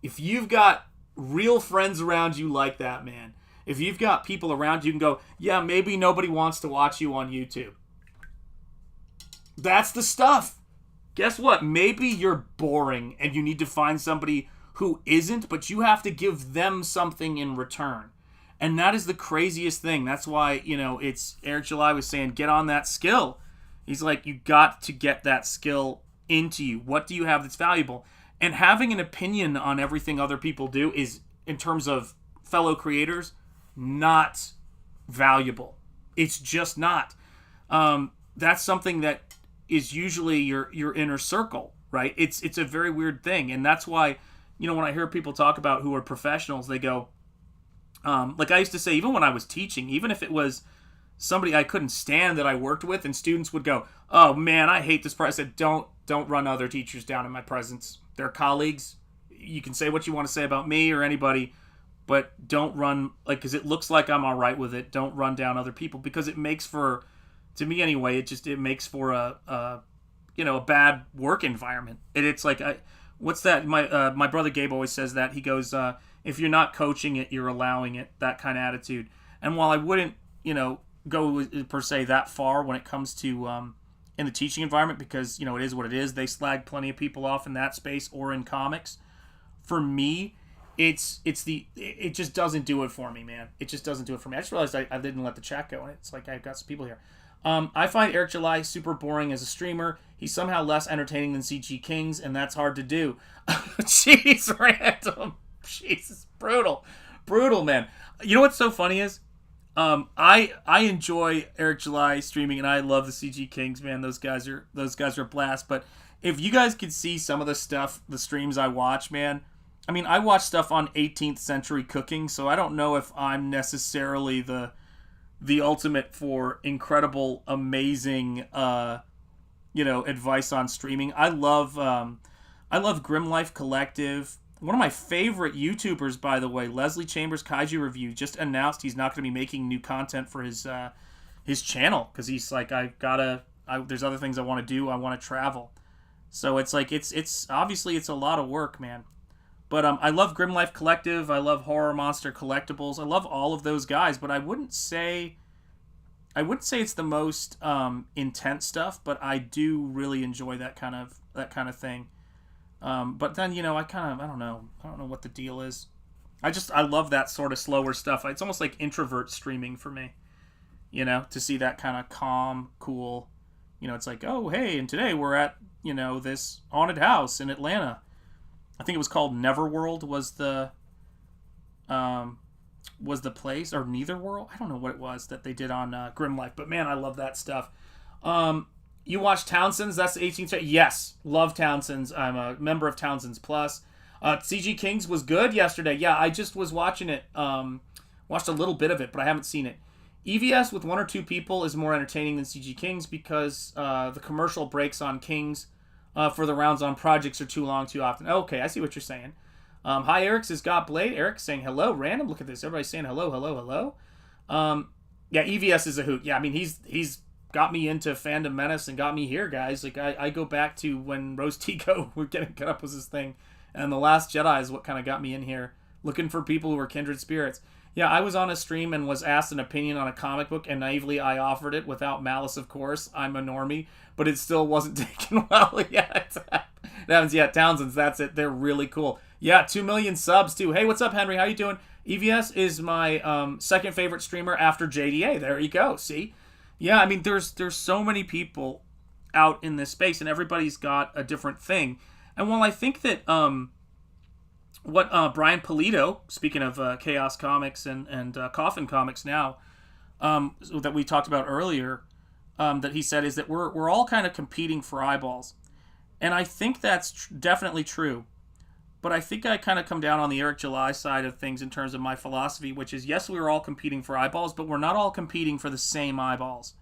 If you've got real friends around you like that, man, if you've got people around you can go, "Yeah, maybe nobody wants to watch you on YouTube." That's the stuff. Guess what? Maybe you're boring and you need to find somebody who isn't, but you have to give them something in return. And that is the craziest thing. That's why, it's Eric July was saying, get on that skill. He's like, you got to get that skill into you. What do you have that's valuable? And having an opinion on everything other people do is, in terms of fellow creators, not valuable. It's just not. That's something that is usually your inner circle, right? It's a very weird thing. And that's why, when I hear people talk about who are professionals, they go, like I used to say, even when I was teaching, even if it was somebody I couldn't stand that I worked with, and students would go, "Oh man, I hate this part." I said, don't run other teachers down in my presence. They're colleagues. You can say what you want to say about me or anybody, but don't run, because it looks like I'm all right with it. Don't run down other people, because it makes for, to me anyway, it makes for a bad work environment. And it's like, what's that? My brother Gabe always says that. He goes, if you're not coaching it, you're allowing it, that kind of attitude. And while I wouldn't, go per se that far when it comes to in the teaching environment, because, it is what it is. They slag plenty of people off in that space or in comics. For me, it just doesn't do it for me, man. It just doesn't do it for me. I just realized I didn't let the chat go, and it's like I've got some people here. I find Eric July super boring as a streamer. He's somehow less entertaining than CG Kings, and that's hard to do. Jeez, random. Jesus, brutal, man. You know what's so funny is, I enjoy Eric July streaming, and I love the CG Kings, man. Those guys are a blast. But if you guys could see some of the stuff, the streams I watch, man. I mean, I watch stuff on 18th century cooking, so I don't know if I'm necessarily the ultimate for incredible, amazing, advice on streaming. I love Grim Life Collective. One of my favorite YouTubers, by the way, Leslie Chambers Kaiju Review, just announced he's not going to be making new content for his channel, because he's like, there's other things I want to do. I want to travel. So it's like, it's obviously it's a lot of work, man. But I love Grim Life Collective. I love Horror Monster Collectibles. I love all of those guys, but I wouldn't say it's the most intense stuff, but I do really enjoy that kind of thing. But then, I don't know what the deal is. I love that sort of slower stuff. It's almost like introvert streaming for me, to see that kind of calm, cool, it's like, oh, hey, and today we're at, this haunted house in Atlanta. I think it was called Neverworld was the place, or Neitherworld. I don't know what it was that they did on Grim Life, but man, I love that stuff. You watch Townsend's? That's the 18th. Yes, love Townsend's. I'm a member of Townsend's Plus. CG Kings was good yesterday. Yeah, I just was watching it. Watched a little bit of it, but I haven't seen it. EVS with 1 or 2 people is more entertaining than CG Kings because the commercial breaks on Kings for the rounds on projects are too long too often. Okay, I see what you're saying. Hi, Eric's has got Blade. Eric saying hello, random. Look at this. Everybody's saying hello, hello, hello. Yeah, EVS is a hoot. Yeah, I mean, he's got me into Fandom Menace and got me here, guys. Like, I go back to when Rose Tico were getting cut up was his thing. And The Last Jedi is what kind of got me in here, looking for people who are kindred spirits. Yeah, I was on a stream and was asked an opinion on a comic book, and naively I offered it without malice, of course. I'm a normie, but it still wasn't taken well yet. That happens, yeah, Townsend's, that's it. They're really cool. Yeah, 2 million subs, too. Hey, what's up, Henry? How you doing? EVS is my second favorite streamer after JDA. There you go, see? Yeah, I mean, there's so many people out in this space, and everybody's got a different thing. And while I think that... what Brian Polito, speaking of Chaos Comics and Coffin Comics now, that we talked about earlier, that he said is that we're all kind of competing for eyeballs. And I think that's definitely true. But I think I kind of come down on the Eric July side of things in terms of my philosophy, which is, yes, we're all competing for eyeballs, but we're not all competing for the same eyeballs.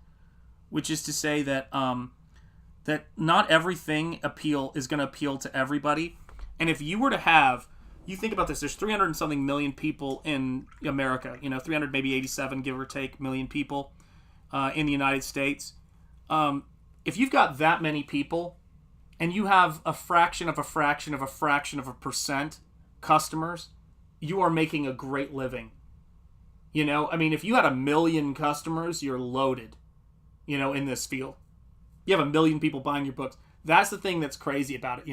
Which is to say that that not everything is going to appeal to everybody. And if you were to have... You think about this, there's 300 and something million people in America, 300, maybe 87, give or take, million people in the United States. If you've got that many people and you have a fraction of a fraction of a fraction of a percent customers, you are making a great living. I mean, if you had 1 million customers, you're loaded, in this field. You have 1 million people buying your books. That's the thing that's crazy about it,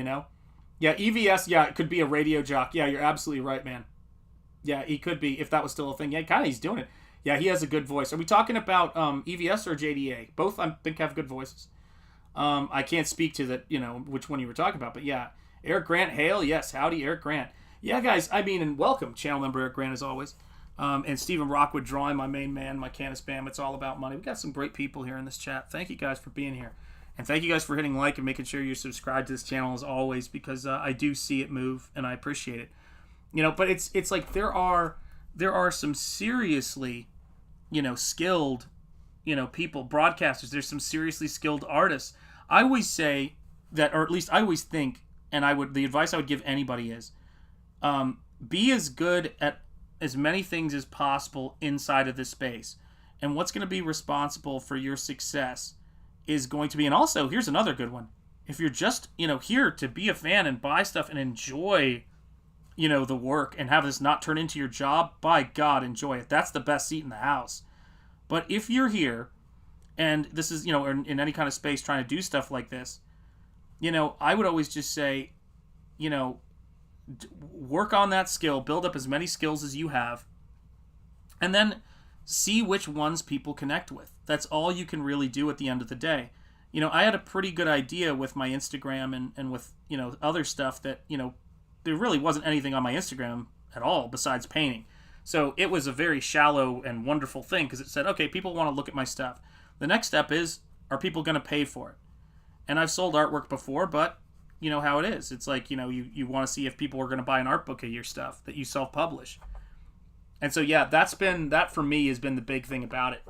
Yeah, EVS, yeah, it could be a radio jock. Yeah, you're absolutely right, man. Yeah, he could be, if that was still a thing. Yeah, kind of he's doing it. Yeah, he has a good voice. Are we talking about EVS or JDA? Both, I think, have good voices. I can't speak to that, which one you were talking about, but yeah. Eric Grant, hail, yes, howdy, Eric Grant. Yeah, guys, I mean, and welcome, channel member Eric Grant, as always. And Stephen Rockwood Drawing, my main man, my can of spam. It's all about money. We got some great people here in this chat. Thank you guys for being here. And thank you guys for hitting like and making sure you're subscribed to this channel as always, because I do see it move and I appreciate it. But it's like there are some seriously, skilled, people, broadcasters. There's some seriously skilled artists. I always say that, or at least I always think, and the advice I would give anybody is, be as good at as many things as possible inside of this space. And what's going to be responsible for your success is going to be, and also, here's another good one. If you're just, here to be a fan and buy stuff and enjoy, the work and have this not turn into your job, by God, enjoy it. That's the best seat in the house. But if you're here, and this is, in any kind of space trying to do stuff like this, I would always just say, work on that skill, build up as many skills as you have, and then see which ones people connect with. That's all you can really do at the end of the day. I had a pretty good idea with my Instagram and with, other stuff that, there really wasn't anything on my Instagram at all besides painting. So it was a very shallow and wonderful thing because it said, okay, people want to look at my stuff. The next step is, are people going to pay for it? And I've sold artwork before, but you know how it is. It's like, you want to see if people are going to buy an art book of your stuff that you self-publish. And so, yeah, that for me has been the big thing about it.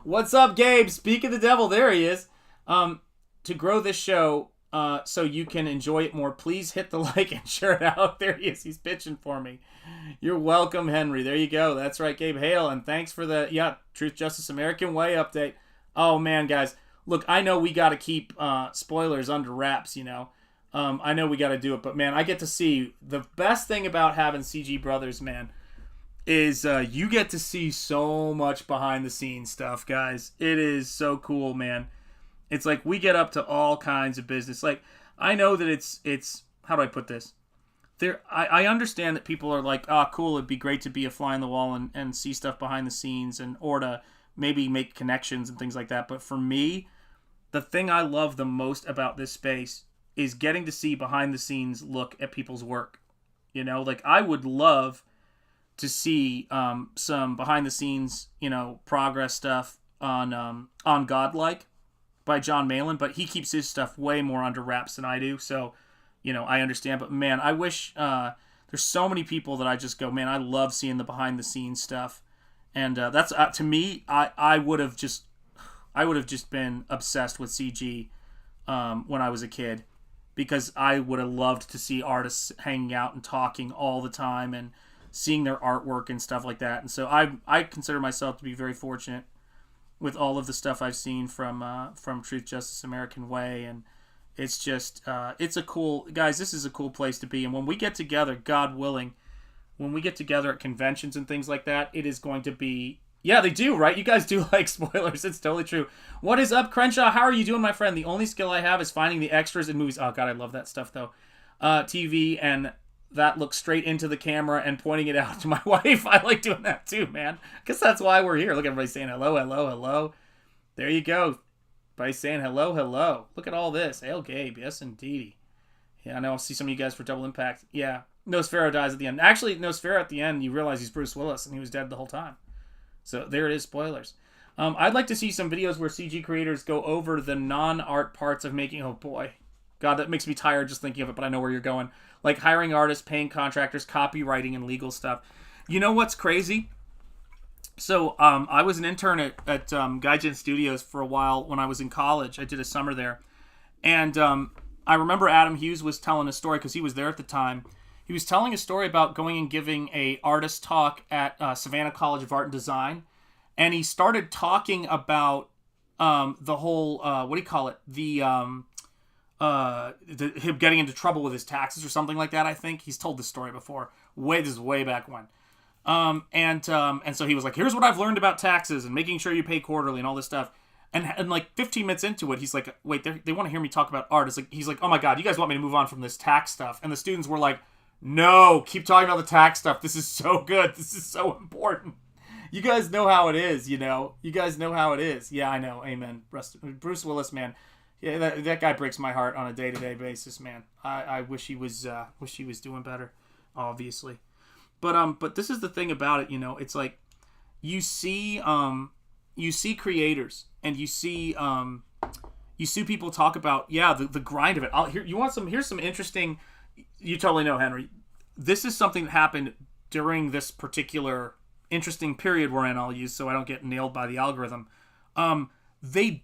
What's up, Gabe? Speak of the devil. There he is. To grow this show so you can enjoy it more, please hit the like and share it out. There he is. He's pitching for me. You're welcome, Henry. There you go. That's right, Gabe Hale. And thanks for the, Truth, Justice, American Way update. Oh, man, guys. Look, I know we got to keep spoilers under wraps, I know we got to do it. But, man, I get to see the best thing about having CG Brothers, man, is you get to see so much behind the scenes stuff, guys. It is so cool, man. It's like we get up to all kinds of business. Like, I know that it's how do I put this? I understand that people are like, cool, it'd be great to be a fly on the wall and see stuff behind the scenes or to maybe make connections and things like that. But for me, the thing I love the most about this space is getting to see behind the scenes look at people's work. Like I would love to see some behind the scenes, progress stuff on Godlike by John Malin, but he keeps his stuff way more under wraps than I do. So, I understand, but man, I wish there's so many people that I just go, man, I love seeing the behind the scenes stuff. And that's to me, I would have just been obsessed with CG when I was a kid, because I would have loved to see artists hanging out and talking all the time and seeing their artwork and stuff like that. And so I consider myself to be very fortunate with all of the stuff I've seen from Truth, Justice, American Way. And it's just it's a cool, guys, this is a cool place to be. And when we get together, God willing, when we get together at conventions and things like that, it is going to be, yeah, they do, right? You guys do like spoilers. It's totally true. What is up, Crenshaw? How are you doing, my friend? The only skill I have is finding the extras in movies. Oh, God, I love that stuff, though. TV, and that looks straight into the camera and pointing it out to my wife. I like doing that, too, man. Because that's why we're here. Look at everybody saying hello, hello, hello. There you go. Everybody saying hello, hello. Look at all this. Hail Gabe. Yes, indeedy. Yeah, I know. I'll see some of you guys for Double Impact. Yeah. Nosfero dies at the end. Actually, Nosfero at the end, you realize he's Bruce Willis, and he was dead the whole time. So there it is, spoilers. I'd like to see some videos where CG creators go over the non-art parts of making... Oh, boy. God, that makes me tired just thinking of it, but I know where you're going. Like hiring artists, paying contractors, copywriting, and legal stuff. You know what's crazy? So I was an intern at Gaijin Studios for a while when I was in college. I did a summer there. And I remember Adam Hughes was telling a story, because he was there at the time. He was telling a story about going and giving a artist talk at Savannah College of Art and Design, and he started talking about the whole what do you call it? Him getting into trouble with his taxes or something like that. I think he's told this story before. This is way back when. And so he was like, "Here's what I've learned about taxes and making sure you pay quarterly and all this stuff." And like 15 minutes into it, he's like, "Wait, they want to hear me talk about art." He's like, "Oh my God, you guys want me to move on from this tax stuff?" And the students were like, "No, keep talking about the tax stuff. This is so good. This is so important." You guys know how it is, you know. You guys know how it is. Yeah, I know. Amen. Bruce Willis, man. Yeah, that guy breaks my heart on a day-to-day basis, man. I wish he was doing better, obviously. But this is the thing about it, you know. It's like you see creators, and you see people talk about the grind of it. Here's some interesting. You totally know, Henry. This is something that happened during this particular interesting period we're in, I'll use so I don't get nailed by the algorithm. They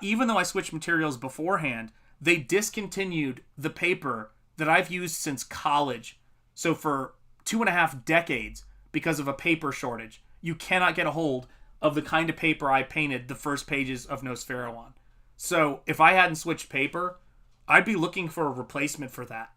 even though I switched materials beforehand, they discontinued the paper that I've used since college. So for 2.5 decades, because of a paper shortage, you cannot get a hold of the kind of paper I painted the first pages of Nosfero on. So if I hadn't switched paper, I'd be looking for a replacement for that.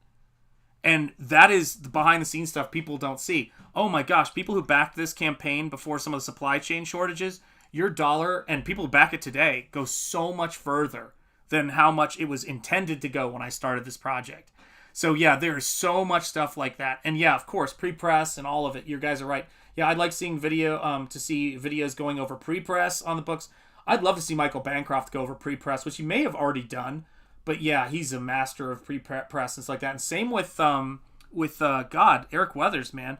And that is the behind-the-scenes stuff people don't see. Oh my gosh, people who backed this campaign before some of the supply chain shortages, your dollar, and people who back it today, go so much further than how much it was intended to go when I started this project. So yeah, there's so much stuff like that. And yeah, of course, pre-press and all of it. You guys are right. Yeah, I'd like seeing videos going over pre-press on the books. I'd love to see Michael Bancroft go over pre-press, which he may have already done. But yeah, he's a master of pre-press and stuff like that. And same with Eric Weathers, man.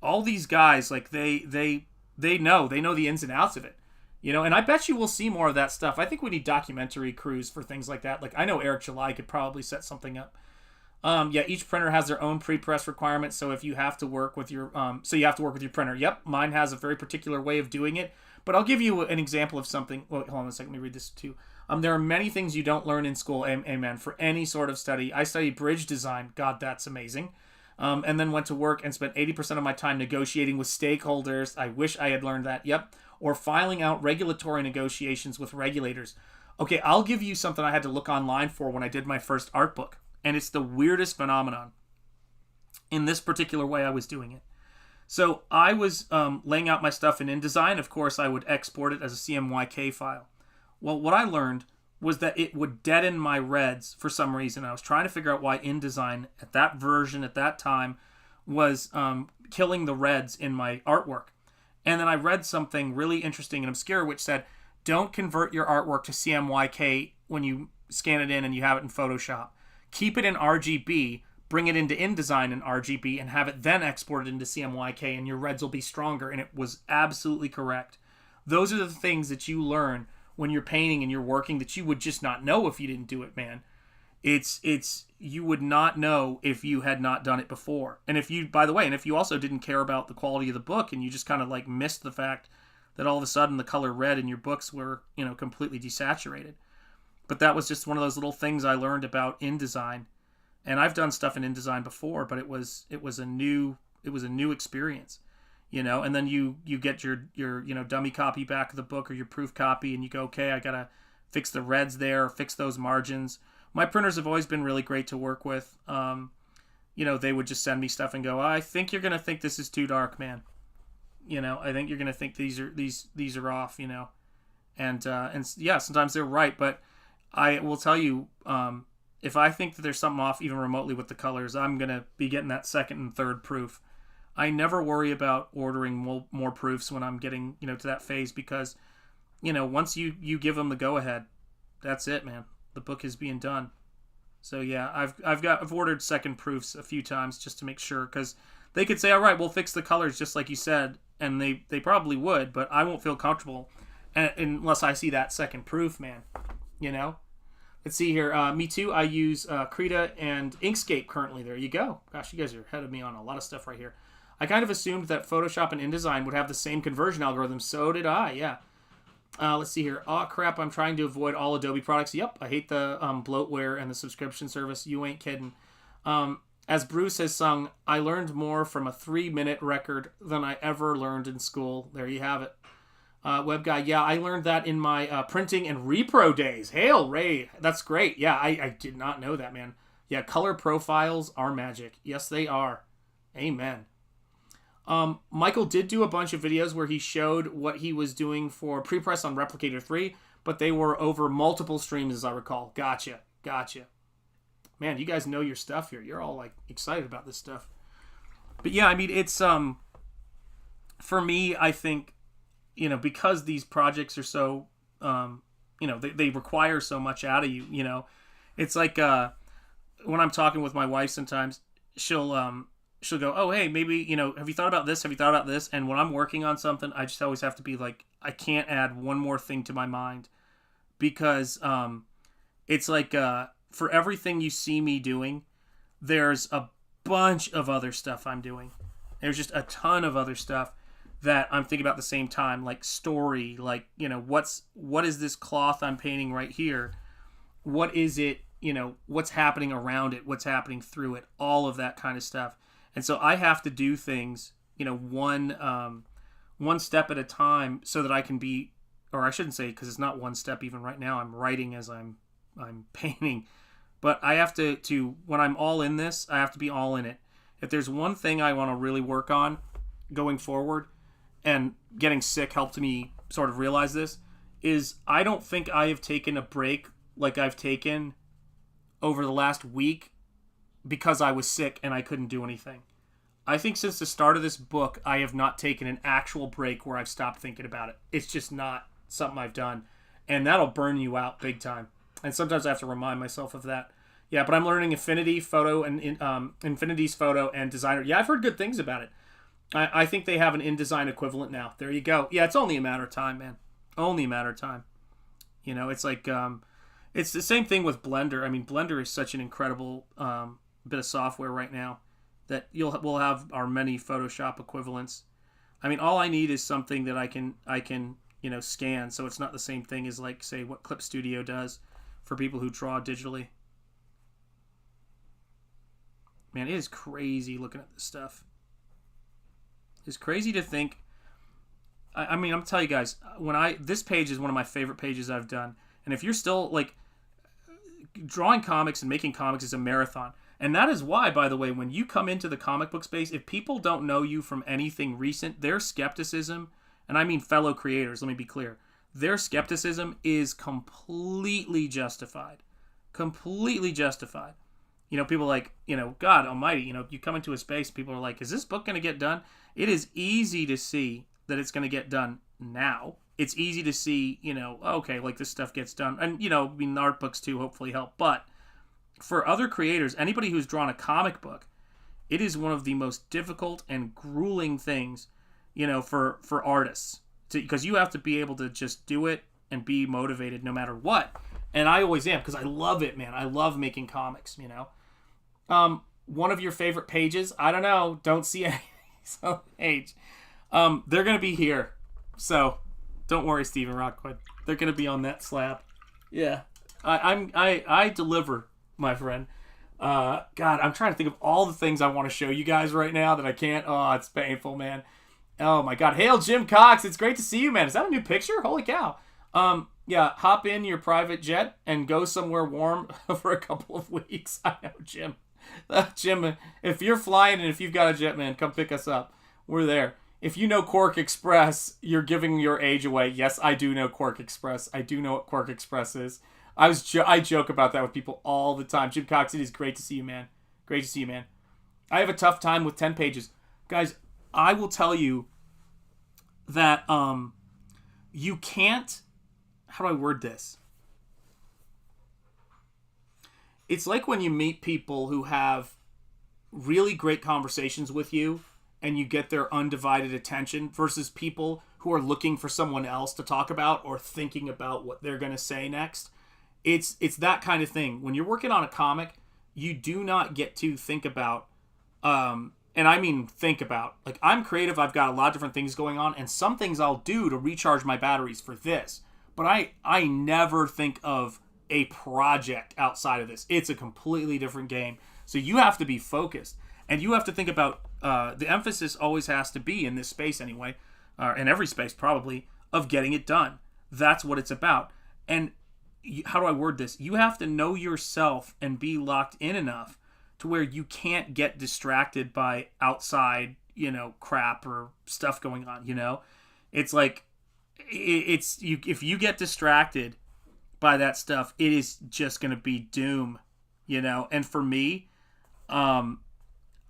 All these guys, like they know the ins and outs of it, you know. And I bet you we'll see more of that stuff. I think we need documentary crews for things like that. Like I know Eric July could probably set something up. Yeah, each printer has their own pre-press requirements. So if you have to work with your printer. Yep, mine has a very particular way of doing it. But I'll give you an example of something. Well, hold on a second. Let me read this too. There are many things you don't learn in school, amen, for any sort of study. I studied bridge design. God, that's amazing. And then went to work and spent 80% of my time negotiating with stakeholders. I wish I had learned that. Yep. Or filing out regulatory negotiations with regulators. Okay, I'll give you something I had to look online for when I did my first art book. And it's the weirdest phenomenon. In this particular way I was doing it. So I was laying out my stuff in InDesign. Of course, I would export it as a CMYK file. Well, what I learned was that it would deaden my reds for some reason. I was trying to figure out why InDesign at that version, at that time, was killing the reds in my artwork. And then I read something really interesting and obscure which said, don't convert your artwork to CMYK when you scan it in and you have it in Photoshop. Keep it in RGB, bring it into InDesign in RGB, and have it then exported into CMYK, and your reds will be stronger. And it was absolutely correct. Those are the things that you learn when you're painting and you're working that you would just not know if you didn't do it, man. it's you would not know if you had not done it before. And if you, by the way, and if you also didn't care about the quality of the book and you just kind of like missed the fact that all of a sudden the color red in your books were, you know, completely desaturated. But that was just one of those little things I learned about InDesign. And I've done stuff in InDesign before, but it was a new experience, you know. And then you get your you know, dummy copy back of the book or your proof copy, and you go, okay, I gotta fix the reds there, fix those margins. My printers have always been really great to work with. You know, they would just send me stuff and go, I think you're gonna think this is too dark, man. You know, I think you're gonna think these are off, you know. And yeah, sometimes they're right, but I will tell you, if I think that there's something off even remotely with the colors, I'm going to be getting that second and third proof. I never worry about ordering more proofs when I'm getting, you know, to that phase, because, you know, once you give them the go-ahead, that's it, man. The book is being done. So yeah, I've ordered second proofs a few times just to make sure, because they could say, all right, we'll fix the colors just like you said, and they probably would, but I won't feel comfortable unless I see that second proof, man. You know? Let's see here. Me too. I use CRYPT and Inkscape currently. There you go. Gosh, you guys are ahead of me on a lot of stuff right here. I kind of assumed that Photoshop and InDesign would have the same conversion algorithm. So did I, yeah. Let's see here. Oh, crap. I'm trying to avoid all Adobe products. Yep. I hate the bloatware and the subscription service. You ain't kidding. As Bruce has sung, I learned more from a 3-minute record than I ever learned in school. There you have it. Web guy, yeah, I learned that in my printing and repro days. Hail, Ray. That's great. Yeah, I did not know that, man. Yeah, color profiles are magic. Yes, they are. Amen. Michael did do a bunch of videos where he showed what he was doing for pre-press on Replicator 3, but they were over multiple streams, as I recall. Gotcha. Man, you guys know your stuff here. You're all, like, excited about this stuff. But, yeah, I mean, it's, for me, I think, you know, because these projects are so, you know, they require so much out of you, you know. It's like when I'm talking with my wife sometimes, she'll go, oh, hey, maybe, you know, have you thought about this? Have you thought about this? And when I'm working on something, I just always have to be like, I can't add one more thing to my mind, because it's like for everything you see me doing, there's a bunch of other stuff I'm doing. There's just a ton of other stuff that I'm thinking about at the same time, like story, like, you know, what is this cloth I'm painting right here? What is it, you know, what's happening around it? What's happening through it? All of that kind of stuff. And so I have to do things, you know, one step at a time, so that I can be, or I shouldn't say, because it's not one step even right now. I'm writing as I'm painting. But I have to, when I'm all in this, I have to be all in it. If there's one thing I want to really work on going forward, and getting sick helped me sort of realize this, is I don't think I have taken a break like I've taken over the last week because I was sick and I couldn't do anything. I think since the start of this book, I have not taken an actual break where I've stopped thinking about it. It's just not something I've done. And that'll burn you out big time. And sometimes I have to remind myself of that. Yeah, but I'm learning Infinity's Photo and Designer. Yeah, I've heard good things about it. I think they have an InDesign equivalent now. There you go. Yeah, it's only a matter of time, man. Only a matter of time. You know, it's like, it's the same thing with Blender. I mean, Blender is such an incredible bit of software right now that we'll have our many Photoshop equivalents. I mean, all I need is something that I can you know, scan, so it's not the same thing as, like, say, what Clip Studio does for people who draw digitally. Man, it is crazy looking at this stuff. It's crazy to think. I mean, I'm telling you guys, this page is one of my favorite pages I've done. And if you're still, like, drawing comics and making comics is a marathon. And that is why, by the way, when you come into the comic book space, if people don't know you from anything recent, their skepticism, and I mean fellow creators, let me be clear, their skepticism is completely justified. Completely justified. You know, people like, you know, God almighty, you know, you come into a space, people are like, is this book going to get done? It is easy to see that it's going to get done now. It's easy to see, you know, okay, like this stuff gets done. And, you know, I mean, art books too hopefully help. But for other creators, anybody who's drawn a comic book, it is one of the most difficult and grueling things, you know, for artists. Because you have to be able to just do it and be motivated no matter what. And I always am, because I love it, man. I love making comics, you know. One of your favorite pages, I don't know, don't see any on the page. They're going to be here. So, don't worry, Stephen Rockwood. They're going to be on that slab. Yeah. I deliver, my friend. God, I'm trying to think of all the things I want to show you guys right now that I can't. Oh, it's painful, man. Oh, my God. Hail, Jim Cox. It's great to see you, man. Is that a new picture? Holy cow. Yeah, hop in your private jet and go somewhere warm for a couple of weeks. I know, Jim. Jim, if you're flying and if you've got a jet, man, come pick us up. We're there. If you know Quark Express, you're giving your age away. Yes, I do know Quark Express. I do know what Quark Express is. I joke about that with people all the time. Jim Cox, it is great to see you, man. Great to see you, man. I have a tough time with 10 pages. Guys, I will tell you that you can't... How do I word this? It's like when you meet people who have really great conversations with you and you get their undivided attention versus people who are looking for someone else to talk about or thinking about what they're going to say next. It's that kind of thing. When you're working on a comic, you do not get to think about, and I mean think about, like, I'm creative, I've got a lot of different things going on, and some things I'll do to recharge my batteries for this. But I never think of a project outside of this. It's a completely different game. So you have to be focused. And you have to think about, the emphasis always has to be, in this space anyway, in every space probably, of getting it done. That's what it's about. And how do I word this? You have to know yourself and be locked in enough to where you can't get distracted by outside, crap or stuff going on, It's like, if you get distracted by that stuff, it is just going to be doom, And for me, I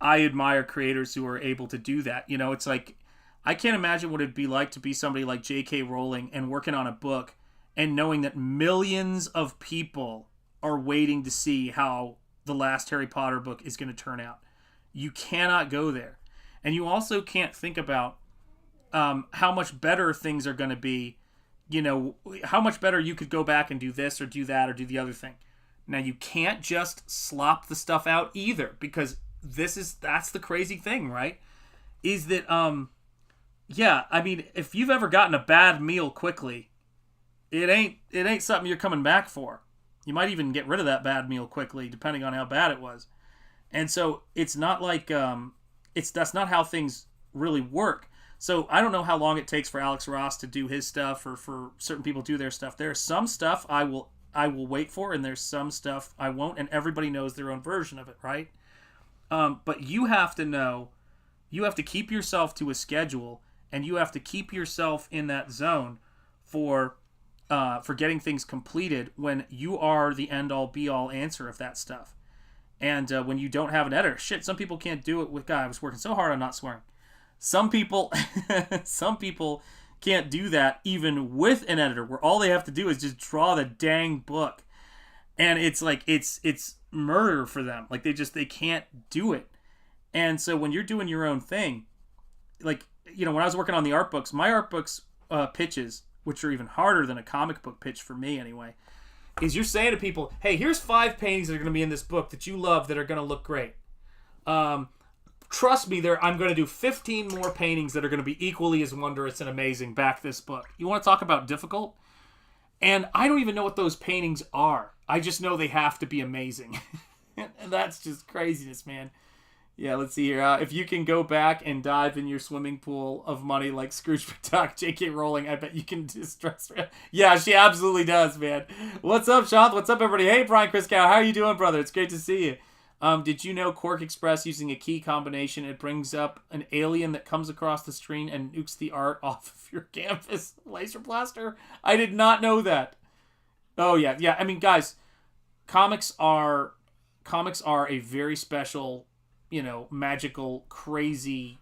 admire creators who are able to do that. It's like, I can't imagine what it'd be like to be somebody like J.K. Rowling and working on a book and knowing that millions of people are waiting to see how the last Harry Potter book is going to turn out. You cannot go there. And you also can't think about how much better things are going to be, how much better you could go back and do this or do that or do the other thing. Now, you can't just slop the stuff out either, because that's the crazy thing, right? Is that, if you've ever gotten a bad meal quickly, it ain't something you're coming back for. You might even get rid of that bad meal quickly, depending on how bad it was. And so it's not like, that's not how things really work. So I don't know how long it takes for Alex Ross to do his stuff or for certain people to do their stuff. There's some stuff I will wait for, and there's some stuff I won't, and everybody knows their own version of it, right? But you have to know, you have to keep yourself to a schedule, and you have to keep yourself in that zone for getting things completed when you are the end-all, be-all answer of that stuff. And when you don't have an editor, some people can't do it with, God, I was working so hard on not swearing. Some people can't do that even with an editor, where all they have to do is just draw the dang book. And it's like, it's murder for them. Like, they can't do it. And so when you're doing your own thing, like, when I was working on the art books, my art books pitches, which are even harder than a comic book pitch for me anyway, is you're saying to people, hey, here's 5 paintings that are going to be in this book that you love that are going to look great. Trust me, I'm going to do 15 more paintings that are going to be equally as wondrous and amazing. Back this book. You want to talk about difficult? And I don't even know what those paintings are. I just know they have to be amazing. And that's just craziness, man. Yeah, let's see here. If you can go back and dive in your swimming pool of money like Scrooge McDuck, J.K. Rowling, I bet you can distress her. Yeah, she absolutely does, man. What's up, Shanth? What's up, everybody? Hey, Brian Chriscow. How are you doing, brother? It's great to see you. Did you know Quark Express, using a key combination, it brings up an alien that comes across the screen and nukes the art off of your canvas laser blaster? I did not know that. Oh, yeah. Yeah, I mean, guys, comics are a very special, magical, crazy,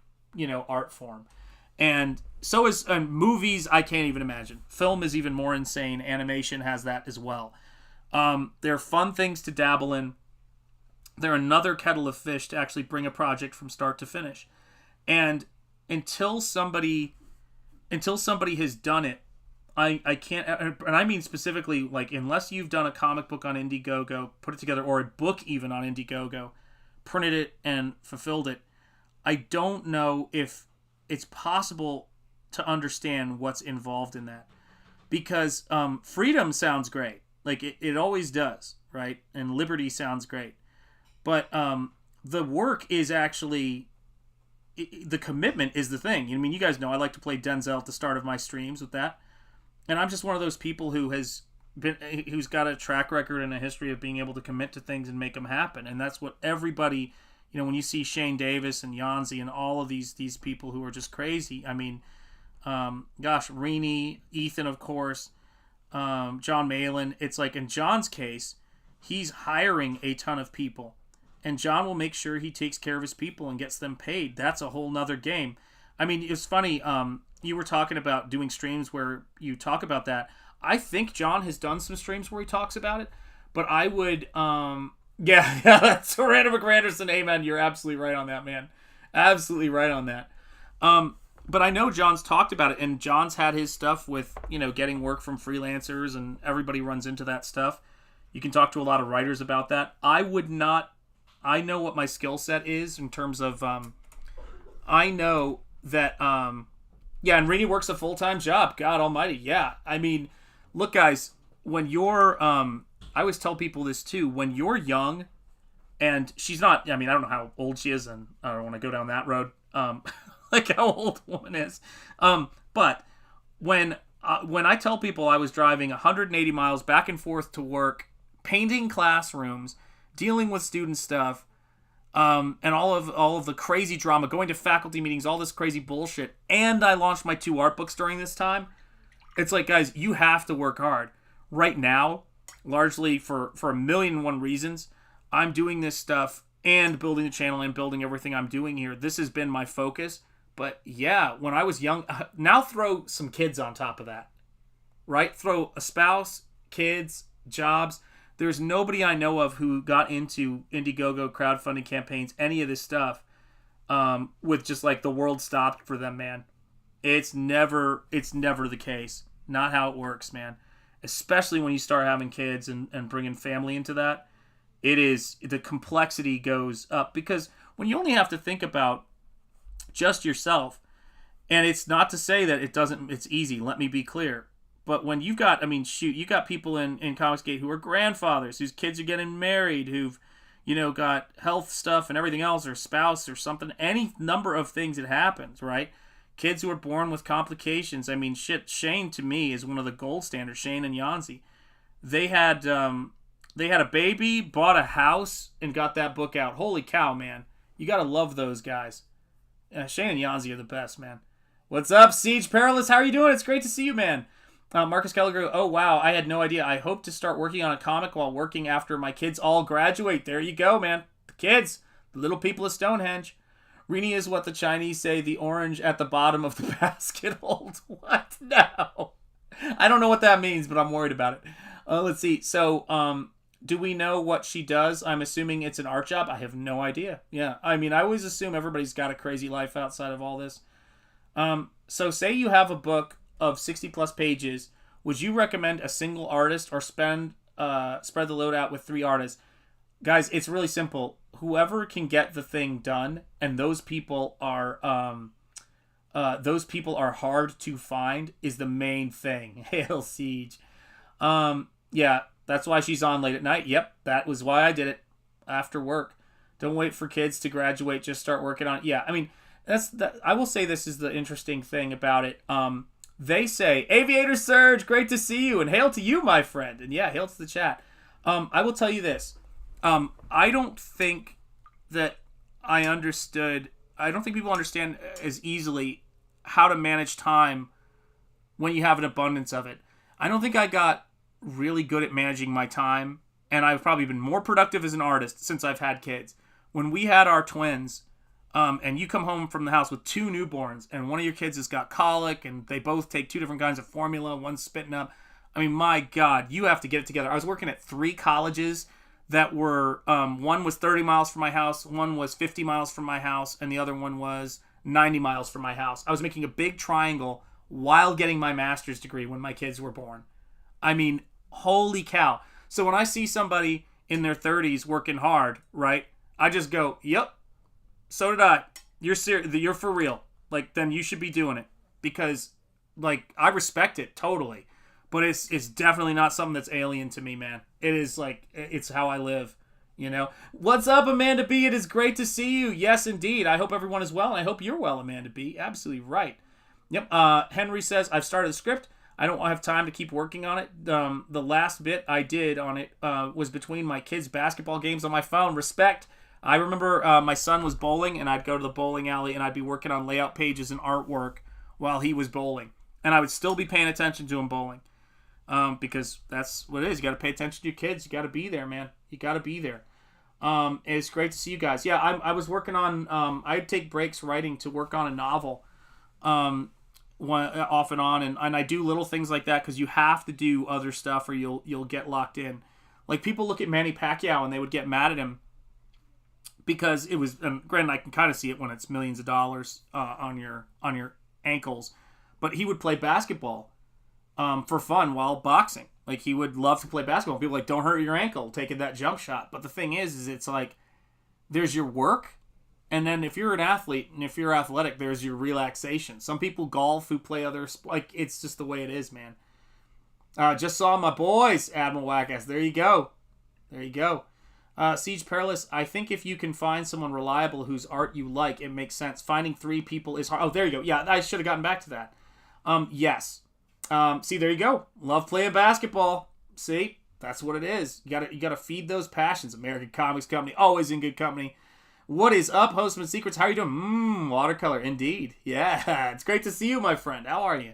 art form. And so is movies, I can't even imagine. Film is even more insane. Animation has that as well. They're fun things to dabble in. They're another kettle of fish to actually bring a project from start to finish. And until somebody has done it, I can't, and I mean specifically, like, unless you've done a comic book on Indiegogo, put it together, or a book even on Indiegogo, printed it and fulfilled it, I don't know if it's possible to understand what's involved in that. Because freedom sounds great. Like, it always does, right? And liberty sounds great. But the work is actually... the commitment is the thing. I mean, you guys know I like to play Denzel at the start of my streams with that. And I'm just one of those people who's got a track record and a history of being able to commit to things and make them happen. And that's what everybody... when you see Shane Davis and Yanzi and all of these people who are just crazy, I mean... Rini, Ethan, of course, John Malin. It's like, in John's case, he's hiring a ton of people, and John will make sure he takes care of his people and gets them paid. That's a whole nother game. I mean, it's funny. You were talking about doing streams where you talk about that. I think John has done some streams where he talks about it, but I would, yeah, that's Random McGranderson. Amen. You're absolutely right on that, man. Absolutely right on that. But I know John's talked about it, and John's had his stuff with, getting work from freelancers, and everybody runs into that stuff. You can talk to a lot of writers about that. I know what my skill set is in terms of, I know that, and Rini works a full-time job. God almighty, yeah. I mean, look, guys, when you're, I always tell people this too, when you're young, and she's not, I mean, I don't know how old she is, and I don't want to go down that road. Like how old a woman is. But when I tell people I was driving 180 miles back and forth to work, painting classrooms, dealing with student stuff, and all of the crazy drama, going to faculty meetings, all this crazy bullshit, and I launched my 2 art books during this time, it's like, guys, you have to work hard. Right now, largely for a million and one reasons, I'm doing this stuff and building the channel and building everything I'm doing here. This has been my focus. But yeah, when I was young, now throw some kids on top of that, right? Throw a spouse, kids, jobs. There's nobody I know of who got into Indiegogo crowdfunding campaigns, any of this stuff, with just like the world stopped for them, man. It's never the case. Not how it works, man. Especially when you start having kids and bringing family into that. The complexity goes up, because when you only have to think about just yourself, and it's not to say that it's easy, let me be clear, but when you've got, you got people in Comicsgate who are grandfathers, whose kids are getting married, who've, got health stuff and everything else, or spouse or something, any number of things that happens, right? Kids who are born with complications. I mean, shit, Shane to me is one of the gold standards, Shane and Yanzi. They had a baby, bought a house, and got that book out. Holy cow, man. You gotta love those guys. Shane and Yanzi are the best, man. What's up, Siege Perilous? How are you doing? It's great to see you, man. Marcus Gallagher, oh, wow, I had no idea. I hope to start working on a comic while working after my kids all graduate. There you go, man. The kids. The little people of Stonehenge. Rini is what the Chinese say, the orange at the bottom of the basket holds. What? No. I don't know what that means, but I'm worried about it. Let's see. So, do we know what she does? I'm assuming it's an art job. I have no idea. Yeah, I mean, I always assume everybody's got a crazy life outside of all this. So say you have a book of 60 plus pages. Would you recommend a single artist, or spread the load out with 3 artists? Guys, it's really simple. Whoever can get the thing done, and those people are hard to find, is the main thing. Hail Siege. Yeah. That's why she's on late at night. Yep, that was why I did it after work. Don't wait for kids to graduate. Just start working on it. Yeah, I mean, I will say this is the interesting thing about it. They say, Aviator Surge, great to see you, and hail to you, my friend. And yeah, hail to the chat. I will tell you this. I don't think that I don't think people understand as easily how to manage time when you have an abundance of it. I don't think I got really good at managing my time, and I've probably been more productive as an artist since I've had kids. When we had our twins, and you come home from the house with 2 newborns, and one of your kids has got colic, and they both take 2 different kinds of formula, one's spitting up. I mean, my God, you have to get it together. I was working at 3 colleges that were, one was 30 miles from my house, one was 50 miles from my house, and the other one was 90 miles from my house. I was making a big triangle while getting my master's degree when my kids were born. I mean, holy cow. So when I see somebody in their 30s working hard, right, I just go, yep, so did I. You're for real. Like, then you should be doing it. Because, like, I respect it totally. But it's definitely not something that's alien to me, man. It is, like, it's how I live, you know? What's up, Amanda B? It is great to see you. Yes, indeed. I hope everyone is well, and I hope you're well, Amanda B. Absolutely right. Yep. Henry says, I've started a script. I don't have time to keep working on it. The last bit I did on it was between my kids' basketball games on my phone. Respect. I remember my son was bowling, and I'd go to the bowling alley, and I'd be working on layout pages and artwork while he was bowling. And I would still be paying attention to him bowling. Because that's what it is. You got to pay attention to your kids. You got to be there, man. You got to be there. It's great to see you guys. Yeah, I was working on... I'd take breaks writing to work on a novel off and on. And I do little things like that because you have to do other stuff or you'll get locked in. Like, people look at Manny Pacquiao and they would get mad at him because it was... granted, I can kind of see it when it's millions of dollars on your ankles. But he would play basketball for fun while boxing. Like, he would love to play basketball. People were like, don't hurt your ankle taking that jump shot. But the thing is it's like, there's your work, and then if you're an athlete and if you're athletic, there's your relaxation. Some people golf who play other like, it's just the way it is, man. Just saw my boys, Admiral Wackass. There you go. Siege Perilous, I think if you can find someone reliable whose art you like, it makes sense. Finding 3 people is hard. Oh, there you go. Yeah, I should have gotten back to that. Yes. See, there you go. Love playing basketball. See, that's what it is. You gotta feed those passions. American Comics Company, always in good company. What is up, Hostman Secrets? How are you doing? Watercolor, indeed. Yeah, it's great to see you, my friend. How are you?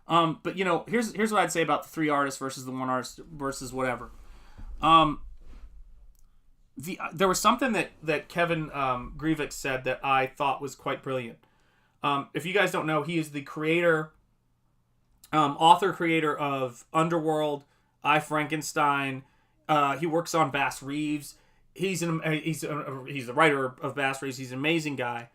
But you know, here's what I'd say about the 3 artists versus the 1 artist versus whatever. There was something that Kevin Grievick said that I thought was quite brilliant. If you guys don't know, he is the creator. Author-creator of Underworld, I, Frankenstein. He works on Bass Reeves. He's the writer of Bass Reeves. He's an amazing guy.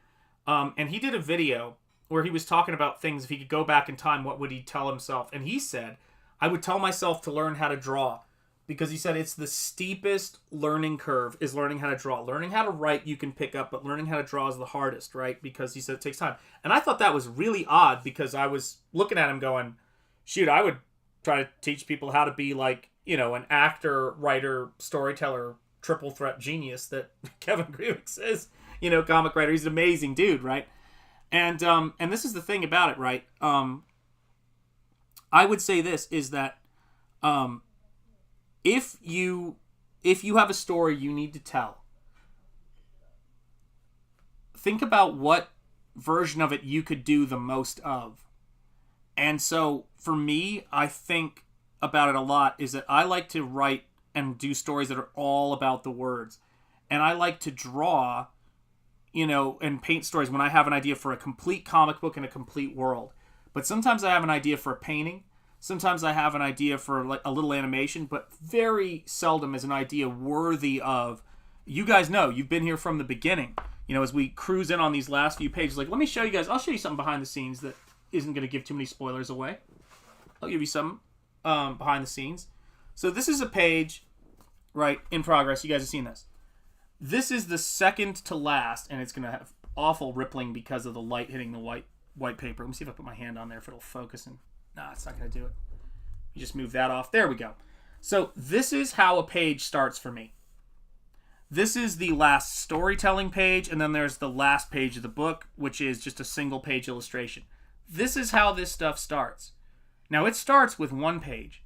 And he did a video where he was talking about things. If he could go back in time, what would he tell himself? And he said, I would tell myself to learn how to draw. Because he said it's the steepest learning curve is learning how to draw. Learning how to write you can pick up, but learning how to draw is the hardest, right? Because he said it takes time. And I thought that was really odd because I was looking at him going, shoot, I would try to teach people how to be like, you know, an actor, writer, storyteller, triple threat genius that Kevin Grievick is, you know, comic writer. He's an amazing dude, right? And this is the thing about it, right? I would say this is that if you have a story you need to tell, think about what version of it you could do the most of. And so, for me, I think about it a lot, is that I like to write and do stories that are all about the words. And I like to draw, you know, and paint stories when I have an idea for a complete comic book and a complete world. But sometimes I have an idea for a painting. Sometimes I have an idea for like a little animation, but very seldom is an idea worthy of... You guys know, you've been here from the beginning. You know, as we cruise in on these last few pages, like, let me show you guys, I'll show you something behind the scenes that isn't going to give too many spoilers away. I'll give you some behind the scenes. So this is a page, right, in progress. You guys have seen this. This is the second to last, and it's going to have awful rippling because of the light hitting the white paper. Let me see if I put my hand on there, if it'll focus. And nah, it's not going to do it. You just move that off. There we go. So this is how a page starts for me. This is the last storytelling page, and then there's the last page of the book, which is just a single page illustration. This is how this stuff starts. Now, it starts with 1 page.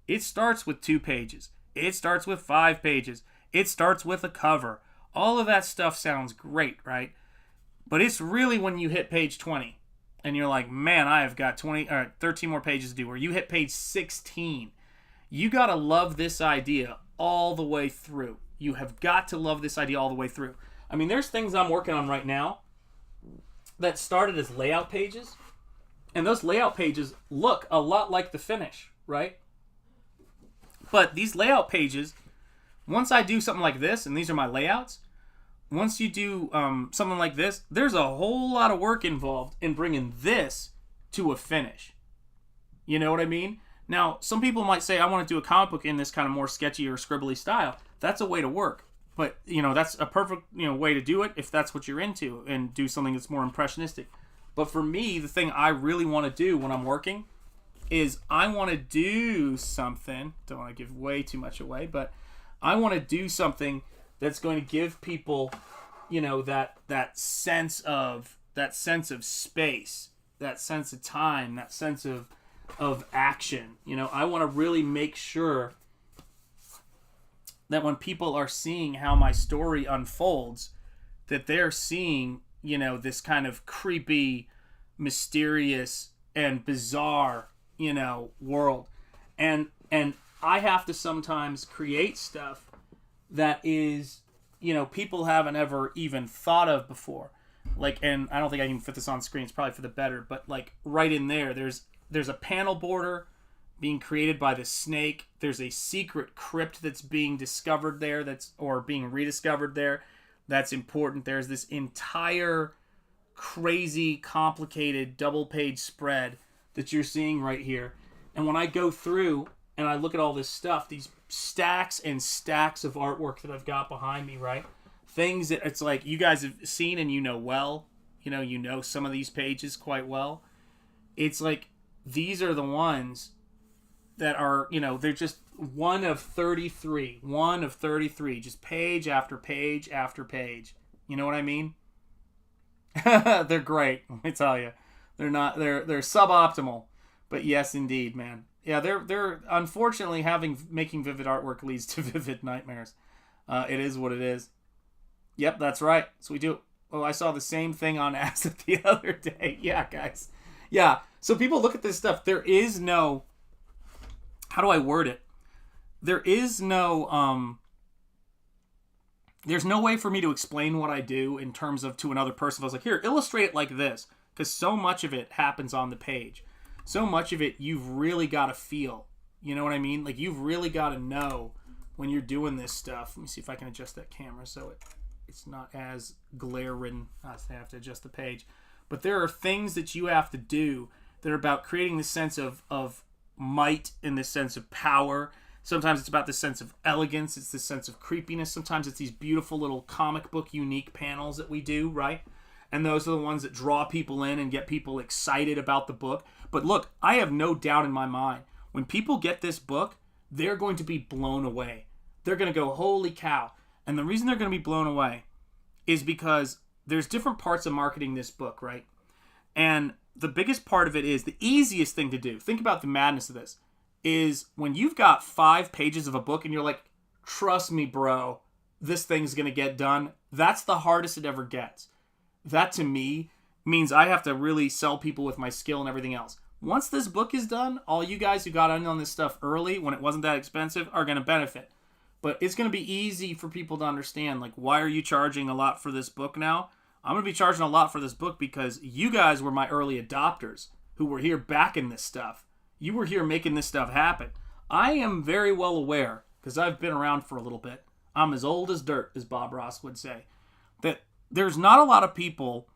It starts with 2 pages. It starts with 5 pages. It starts with a cover. All of that stuff sounds great, right? But it's really when you hit page 20, and you're like, man, I have got 13 more pages to do, or you hit page 16. You got to love this idea all the way through. You have got to love this idea all the way through. I mean, there's things I'm working on right now that started as layout pages. And those layout pages look a lot like the finish, right? But these layout pages, once I do something like this, and these are my layouts, once you do something like this, there's a whole lot of work involved in bringing this to a finish. You know what I mean? Now, some people might say, I want to do a comic book in this kind of more sketchy or scribbly style. That's a way to work. But, that's a perfect, way to do it if that's what you're into, and do something that's more impressionistic. But for me, the thing I really want to do when I'm working is I want to do something, don't want to give way too much away, but I want to do something that's going to give people, that sense of space, that sense of time, that sense of action. I want to really make sure that when people are seeing how my story unfolds, that they're seeing, this kind of creepy, mysterious, and bizarre, world. And I have to sometimes create stuff that is, people haven't ever even thought of before. Like, and I don't think I can fit this on screen. It's probably for the better, but like right in there, there's a panel border being created by the snake. There's a secret crypt that's being discovered there, or being rediscovered there. That's important. There's this entire crazy, complicated double-page spread that you're seeing right here. And when I go through and I look at all this stuff, these stacks and stacks of artwork that I've got behind me, right? Things that it's like you guys have seen and well. You know some of these pages quite well. It's like these are the ones that are, they're just one of 33, just page after page after page. You know what I mean? They're great, let me tell you. They're suboptimal, but yes, indeed, man. Yeah, they're unfortunately making vivid artwork leads to vivid nightmares. It is what it is. Yep, that's right. So we do. Oh, I saw the same thing on Acid the other day. Yeah, guys. Yeah. So people look at this stuff. There is no. How do I word it? There is no. There's no way for me to explain what I do in terms of to another person. I was like, here, illustrate it like this, because so much of it happens on the page. So much of it you've really got to feel. You know what I mean? Like, you've really got to know when you're doing this stuff. Let me see if I can adjust that camera so it's not as glare-ridden. I have to adjust the page. But there are things that you have to do that are about creating this sense of might and this sense of power. Sometimes it's about this sense of elegance. It's this sense of creepiness. Sometimes it's these beautiful little comic book unique panels that we do, right? And those are the ones that draw people in and get people excited about the book. But look, I have no doubt in my mind, when people get this book, they're going to be blown away. They're going to go, holy cow. And the reason they're going to be blown away is because there's different parts of marketing this book, right? And the biggest part of it is the easiest thing to do. Think about the madness of this. Is when you've got 5 pages of a book and you're like, trust me, bro, this thing's going to get done. That's the hardest it ever gets. That to me means I have to really sell people with my skill and everything else. Once this book is done, all you guys who got in on this stuff early when it wasn't that expensive are going to benefit. But it's going to be easy for people to understand, like, why are you charging a lot for this book now? I'm going to be charging a lot for this book because you guys were my early adopters who were here backing this stuff. You were here making this stuff happen. I am very well aware, because I've been around for a little bit, I'm as old as dirt, as Bob Ross would say, that there's not a lot of people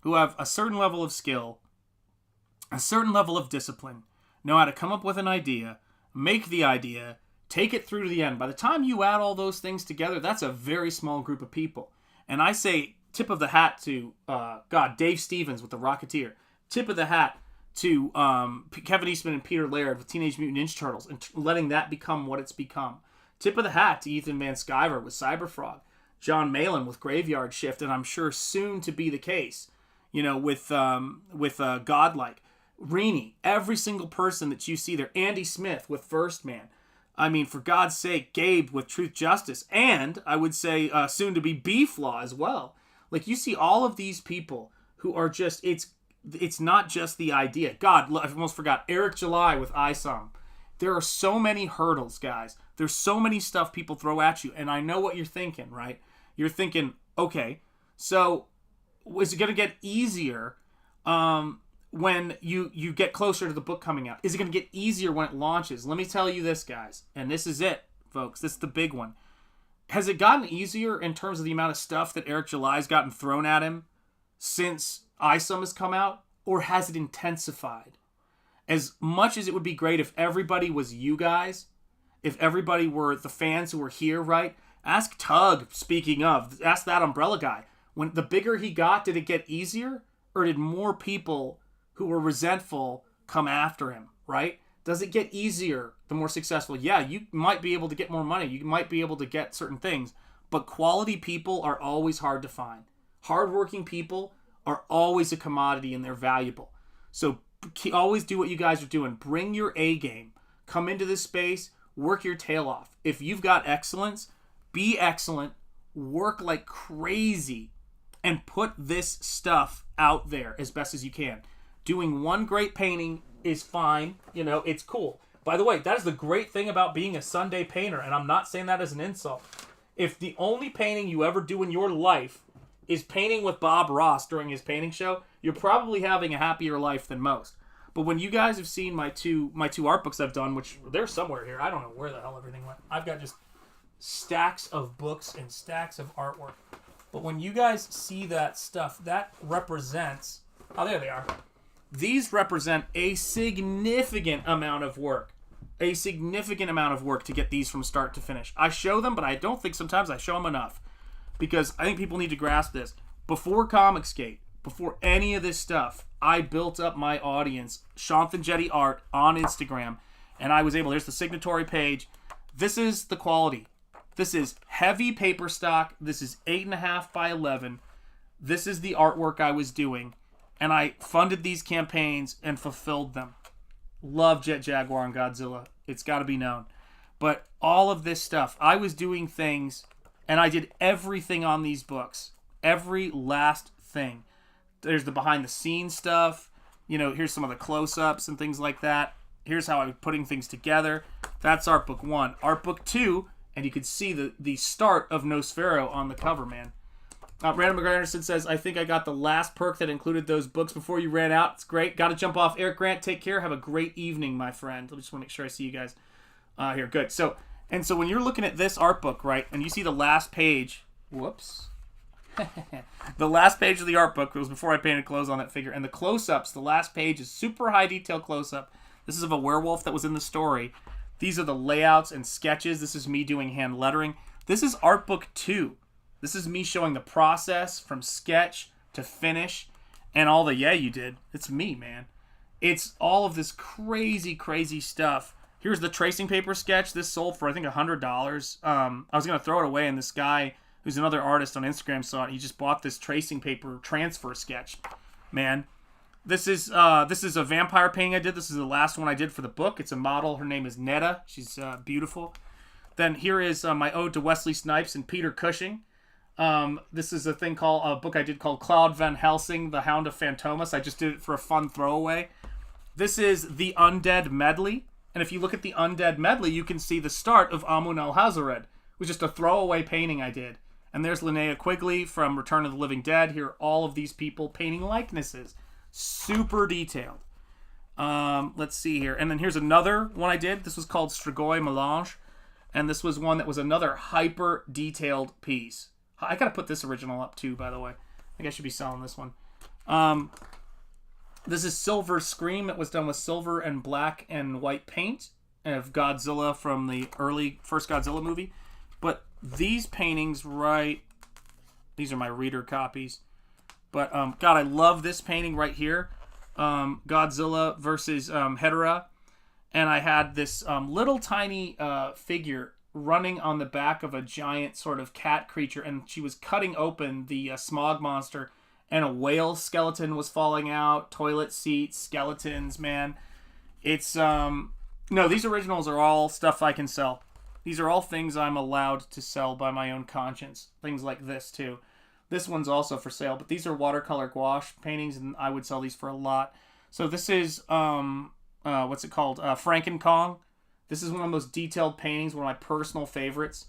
who have a certain level of skill, a certain level of discipline, know how to come up with an idea, make the idea, take it through to the end. By the time you add all those things together, that's a very small group of people. And I say tip of the hat to, Dave Stevens with The Rocketeer. Tip of the hat to Kevin Eastman and Peter Laird with Teenage Mutant Ninja Turtles and letting that become what it's become. Tip of the hat to Ethan Van Sciver with Cyberfrog. John Malin with Graveyard Shift, and I'm sure soon to be the case, with Godlike. Reenie, every single person that you see there. Andy Smith with First Man. I mean, for God's sake, Gabe with Truth Justice. And I would say soon to be B-Flaw as well. Like, you see all of these people who are just, it's not just the idea. God, I almost forgot. Eric July with ISOM. There are so many hurdles, guys. There's so many stuff people throw at you. And I know what you're thinking, right? You're thinking, okay, so is it going to get easier when you get closer to the book coming out? Is it going to get easier when it launches? Let me tell you this, guys. And this is it, folks. This is the big one. Has it gotten easier in terms of the amount of stuff that Eric July's gotten thrown at him since ISOM has come out? or has it intensified? As much as it would be great if everybody was you guys, if everybody were the fans who were here, right? Ask Tug, speaking of, ask that umbrella guy. When the bigger he got, did it get easier? Or did more people who were resentful come after him, right? Does it get easier the more successful? Yeah, you might be able to get more money. You might be able to get certain things. But quality people are always hard to find. Hardworking people are always a commodity and they're valuable. So always do what you guys are doing. Bring your A game. Come into this space. Work your tail off. If you've got excellence, be excellent. Work like crazy. And put this stuff out there as best as you can. Doing one great painting is fine. You know, it's cool. By the way, that is the great thing about being a Sunday painter, and I'm not saying that as an insult. If the only painting you ever do in your life is painting with Bob Ross during his painting show, you're probably having a happier life than most. But when you guys have seen my two art books I've done, which they're somewhere here, I don't know where the hell everything went. I've got just stacks of books and stacks of artwork. But when you guys see that stuff, that represents... Oh, there they are. These represent a significant amount of work. A significant amount of work to get these from start to finish. I show them, but I don't think sometimes I show them enough. Because I think people need to grasp this. Before Comicsgate, before any of this stuff, I built up my audience, Shanth Enjeti Art, on Instagram. And I was able... There's the signatory page. This is the quality. This is heavy paper stock. This is 8.5 by 11. This is the artwork I was doing. And I funded these campaigns and fulfilled them. Love Jet Jaguar and Godzilla. It's got to be known. But all of this stuff, I was doing things, and I did everything on these books. Every last thing. There's the behind-the-scenes stuff. You know, here's some of the close-ups and things like that. Here's how I was putting things together. That's Art Book 1. Art Book 2... And you can see the start of Nosfero on the cover, man. Random McGranderson says, I think I got the last perk that included those books before you ran out. It's great. Got to jump off. Eric Grant, take care. Have a great evening, my friend. I just want to make sure I see you guys here. Good. So when you're looking at this art book, right, and you see the last page. Whoops. The last page of the art book was before I painted clothes on that figure. And the close-ups, the last page is super high detail close-up. This is of a werewolf that was in the story. These are the layouts and sketches. This is me doing hand lettering. This is Art Book 2. This is me showing the process from sketch to finish and all the yeah you did. It's me, man. It's all of this crazy, crazy stuff. Here's the tracing paper sketch. This sold for, I think, $100. I was going to throw it away, and this guy, who's another artist on Instagram, saw it. He just bought this tracing paper transfer sketch. Man. This is a vampire painting I did. This is the last one I did for the book. It's a model. Her name is Netta. She's beautiful. Then here is my ode to Wesley Snipes and Peter Cushing. This is a book I did called Cloud Van Helsing, The Hound of Phantomas. I just did it for a fun throwaway. This is the Undead Medley. And if you look at the Undead Medley, you can see the start of Amun al-Hazared. It was just a throwaway painting I did. And there's Linnea Quigley from Return of the Living Dead. Here are all of these people painting likenesses. Super detailed. Let's see here. And then here's another one I did. This was called Strigoi Melange. And this was one that was another hyper detailed piece. I gotta put this original up too, by the way. I think I should be selling this one. This is Silver Scream. It was done with silver and black and white paint of Godzilla from the early first Godzilla movie. But these paintings, right... These are my reader copies. But, God, I love this painting right here. Godzilla versus Hedorah. And I had this little tiny figure running on the back of a giant sort of cat creature. And she was cutting open the smog monster. And a whale skeleton was falling out. Toilet seats, skeletons, man. It's, no, these originals are all stuff I can sell. These are all things I'm allowed to sell by my own conscience. Things like this, too. This one's also for sale, but these are watercolor gouache paintings, and I would sell these for a lot. So this is, what's it called? Franken-Kong. This is one of the most detailed paintings, one of my personal favorites.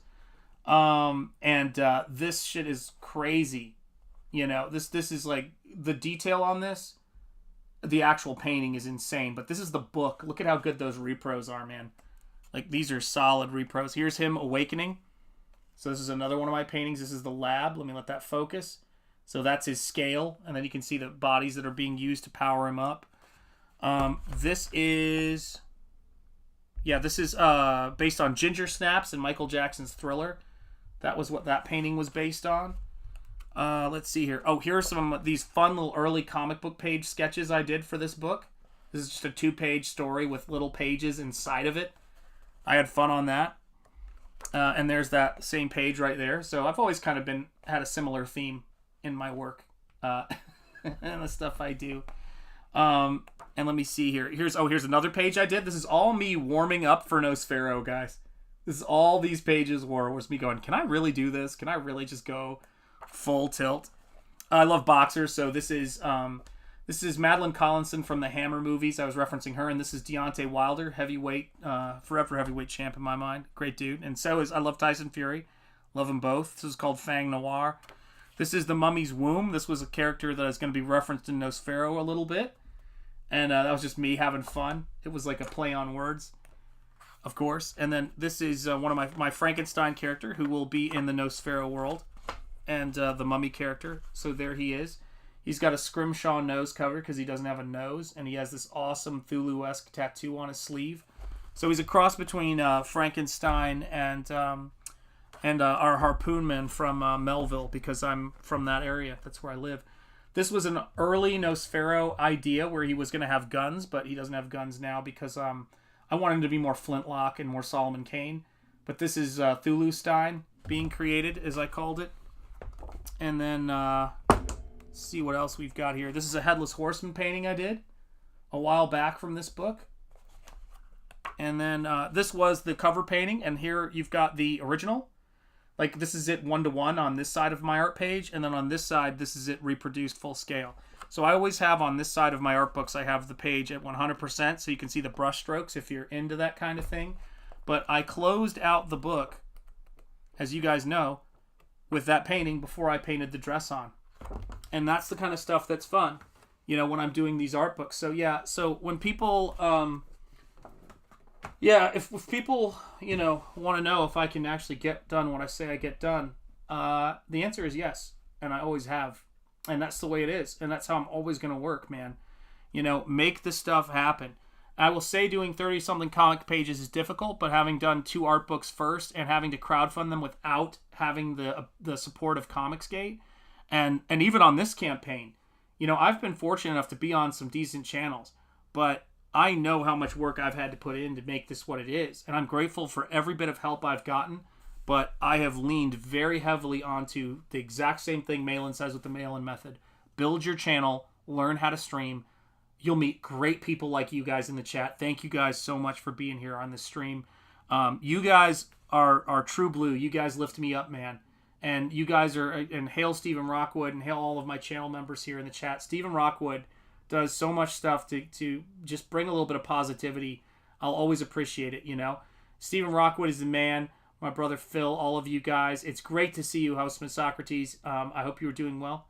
This shit is crazy. You know, this is like, the detail on this, the actual painting is insane, but this is the book. Look at how good those repros are, man. Like, these are solid repros. Here's him awakening. So this is another one of my paintings. This is the lab. Let me let that focus. So that's his scale, and then you can see the bodies that are being used to power him up. This is based on Ginger Snaps and Michael Jackson's Thriller. That was what that painting was based on. Let's see here. Oh, here are some of these fun little early comic book page sketches I did for this book. This is just a 2-page story with little pages inside of it. I had fun on that. And there's that same page right there. So I've always kind of had a similar theme in my work and the stuff I do. And let me see here. Here's another page I did. This is all me warming up for Nosfero, guys. This is all these pages was me going, can I really do this? Can I really just go full tilt? I love boxers, so this is Madeline Collinson from the Hammer movies. I was referencing her, and this is Deontay Wilder, heavyweight, forever heavyweight champ in my mind. Great dude. And I love Tyson Fury. Love them both. This is called Fang Noir. This is the Mummy's Womb. This was a character that is going to be referenced in Nosfero a little bit. And that was just me having fun. It was like a play on words, of course. And then this is one of my Frankenstein character who will be in the Nosfero world. And the Mummy character. So there he is. He's got a Scrimshaw nose cover because he doesn't have a nose. And he has this awesome Cthulhu-esque tattoo on his sleeve. So he's a cross between Frankenstein and our harpoonman from Melville, because I'm from that area. That's where I live. This was an early Nosfero idea where he was going to have guns, but he doesn't have guns now because I want him to be more Flintlock and more Solomon Kane. But this is Thulustein being created, as I called it. And then, let's see what else we've got here. This is a Headless Horseman painting I did a while back from this book. And then this was the cover painting, and here you've got the original. Like, this is it 1-to-1 on this side of my art page, and then on this side, this is it reproduced full scale. So I always have on this side of my art books, I have the page at 100%, so you can see the brush strokes if you're into that kind of thing. But I closed out the book, as you guys know, with that painting before I painted the dress on. And that's the kind of stuff that's fun, when I'm doing these art books. So yeah, so when people... if people, want to know if I can actually get done what I say I get done, the answer is yes, and I always have, and that's the way it is, and that's how I'm always going to work, man. Make the stuff happen. I will say doing 30-something comic pages is difficult, but having done 2 art books first and having to crowdfund them without having the support of Comicsgate, and even on this campaign, I've been fortunate enough to be on some decent channels, but I know how much work I've had to put in to make this what it is, and I'm grateful for every bit of help I've gotten, but I have leaned very heavily onto the exact same thing Malin says with the Malin method. Build your channel, learn how to stream. You'll meet great people like you guys in the chat. Thank you guys so much for being here on this stream. You guys are true blue. You guys lift me up, man. And you guys and hail Stephen Rockwood, and hail all of my channel members here in the chat. Stephen Rockwood does so much stuff to just bring a little bit of positivity. I'll always appreciate it, Stephen Rockwood is the man. My brother Phil, all of you guys. It's great to see you, Houseman Socrates. I hope you were doing well.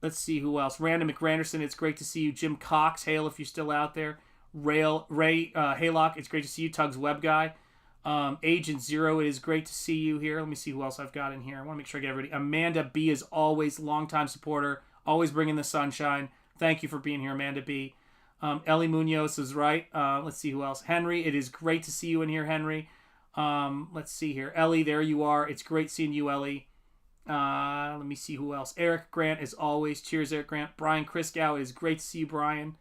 Let's see who else. Random McRanderson, it's great to see you. Jim Cox, hail if you're still out there. Ray Haylock, it's great to see you. Tugs Web Guy. Agent Zero, it is great to see you here. Let me see who else I've got in here. I want to make sure I get everybody. Amanda B is always longtime supporter. Always bringing the sunshine. Thank you for being here, Amanda B. Ellie Munoz is right. Let's see who else. Henry, it is great to see you in here, Henry. Let's see here. Ellie, there you are. It's great seeing you, Ellie. Let me see who else. Eric Grant, as always. Cheers, Eric Grant. Brian Kriskow, it is great to see you, Brian.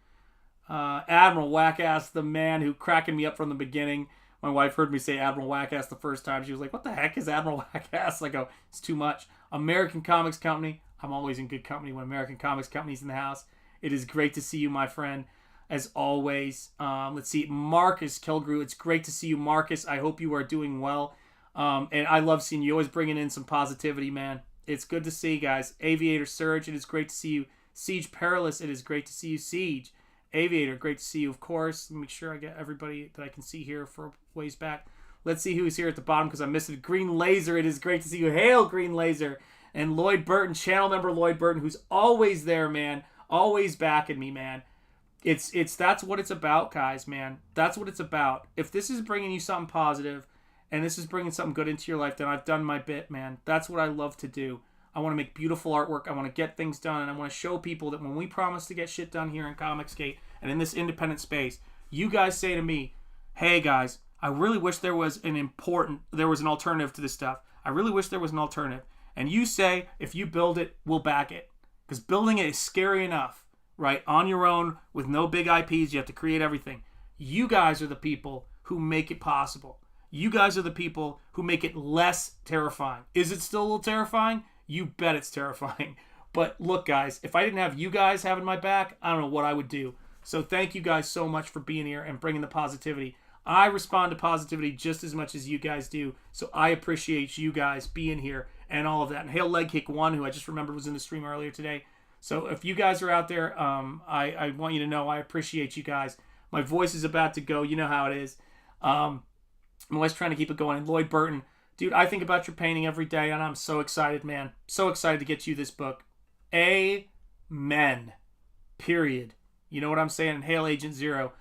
Admiral Wackass, the man who cracking me up from the beginning. My wife heard me say Admiral Wackass the first time. She was like, what the heck is Admiral Wackass? I go, it's too much. American Comics Company. I'm always in good company when American Comics Company's in the house. It is great to see you, my friend, as always. Let's see. Marcus Kilgrew. It's great to see you, Marcus. I hope you are doing well. And I love seeing you. Always bringing in some positivity, man. It's good to see you guys. Aviator Surge. It is great to see you. Siege Perilous. It is great to see you, Siege. Aviator. Great to see you, of course. Let me make sure I get everybody that I can see here for ways back. Let's see who's here at the bottom because I missed it. Green Laser. It is great to see you. Hail, Green Laser. And Lloyd Burton, channel member Lloyd Burton, who's always there, man. Always backing me, man. That's what it's about, guys, man. That's what it's about. If this is bringing you something positive and this is bringing something good into your life, then I've done my bit, man. That's what I love to do. I want to make beautiful artwork. I want to get things done. And I want to show people that when we promise to get shit done here in Comicsgate and in this independent space, you guys say to me, hey guys, I really wish there was an alternative to this stuff. I really wish there was an alternative. And you say, if you build it, we'll back it. Because building it is scary enough, right? On your own, with no big IPs, you have to create everything. You guys are the people who make it possible. You guys are the people who make it less terrifying. Is it still a little terrifying? You bet it's terrifying. But look, guys, if I didn't have you guys having my back, I don't know what I would do. So thank you guys so much for being here and bringing the positivity. I respond to positivity just as much as you guys do. So I appreciate you guys being here and all of that. And Hail Leg Kick 1, who I just remembered was in the stream earlier today. So if you guys are out there, I want you to know I appreciate you guys. My voice is about to go. You know how it is. I'm always trying to keep it going. And Lloyd Burton, dude, I think about your painting every day, and I'm so excited, man. So excited to get you this book. Amen. Period. You know what I'm saying? And Hail Agent Zero.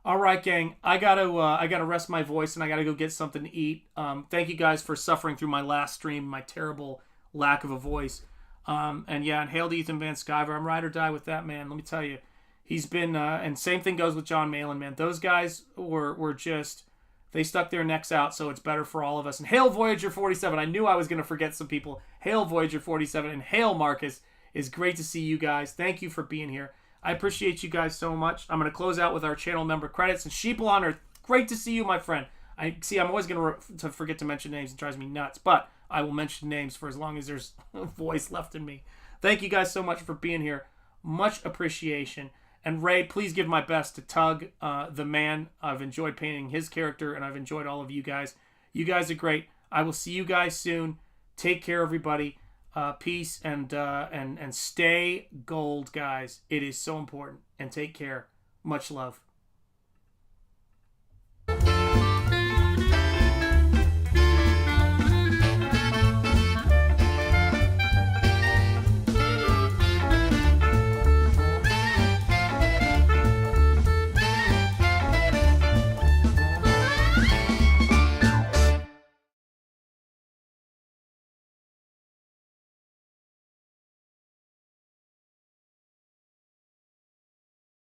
All right, gang. I gotta rest my voice, and I gotta go get something to eat. Thank you guys for suffering through my last stream, my terrible lack of a voice. And hail to Ethan Van Sciver. I'm ride or die with that man. Let me tell you, he's been. And same thing goes with John Malin, man. Those guys were just. They stuck their necks out, so it's better for all of us. And hail Voyager 47. I knew I was gonna forget some people. Hail Voyager 47 and hail Marcus. It's great to see you guys. Thank you for being here. I appreciate you guys so much. I'm going to close out with our channel member credits. And Sheeple on Earth, great to see you, my friend. I'm always going to forget to mention names. It drives me nuts. But I will mention names for as long as there's a voice left in me. Thank you guys so much for being here. Much appreciation. And Ray, please give my best to Tug, the man. I've enjoyed painting his character, and I've enjoyed all of you guys. You guys are great. I will see you guys soon. Take care, everybody. Peace and stay gold, guys. It is so important. And take care. Much love.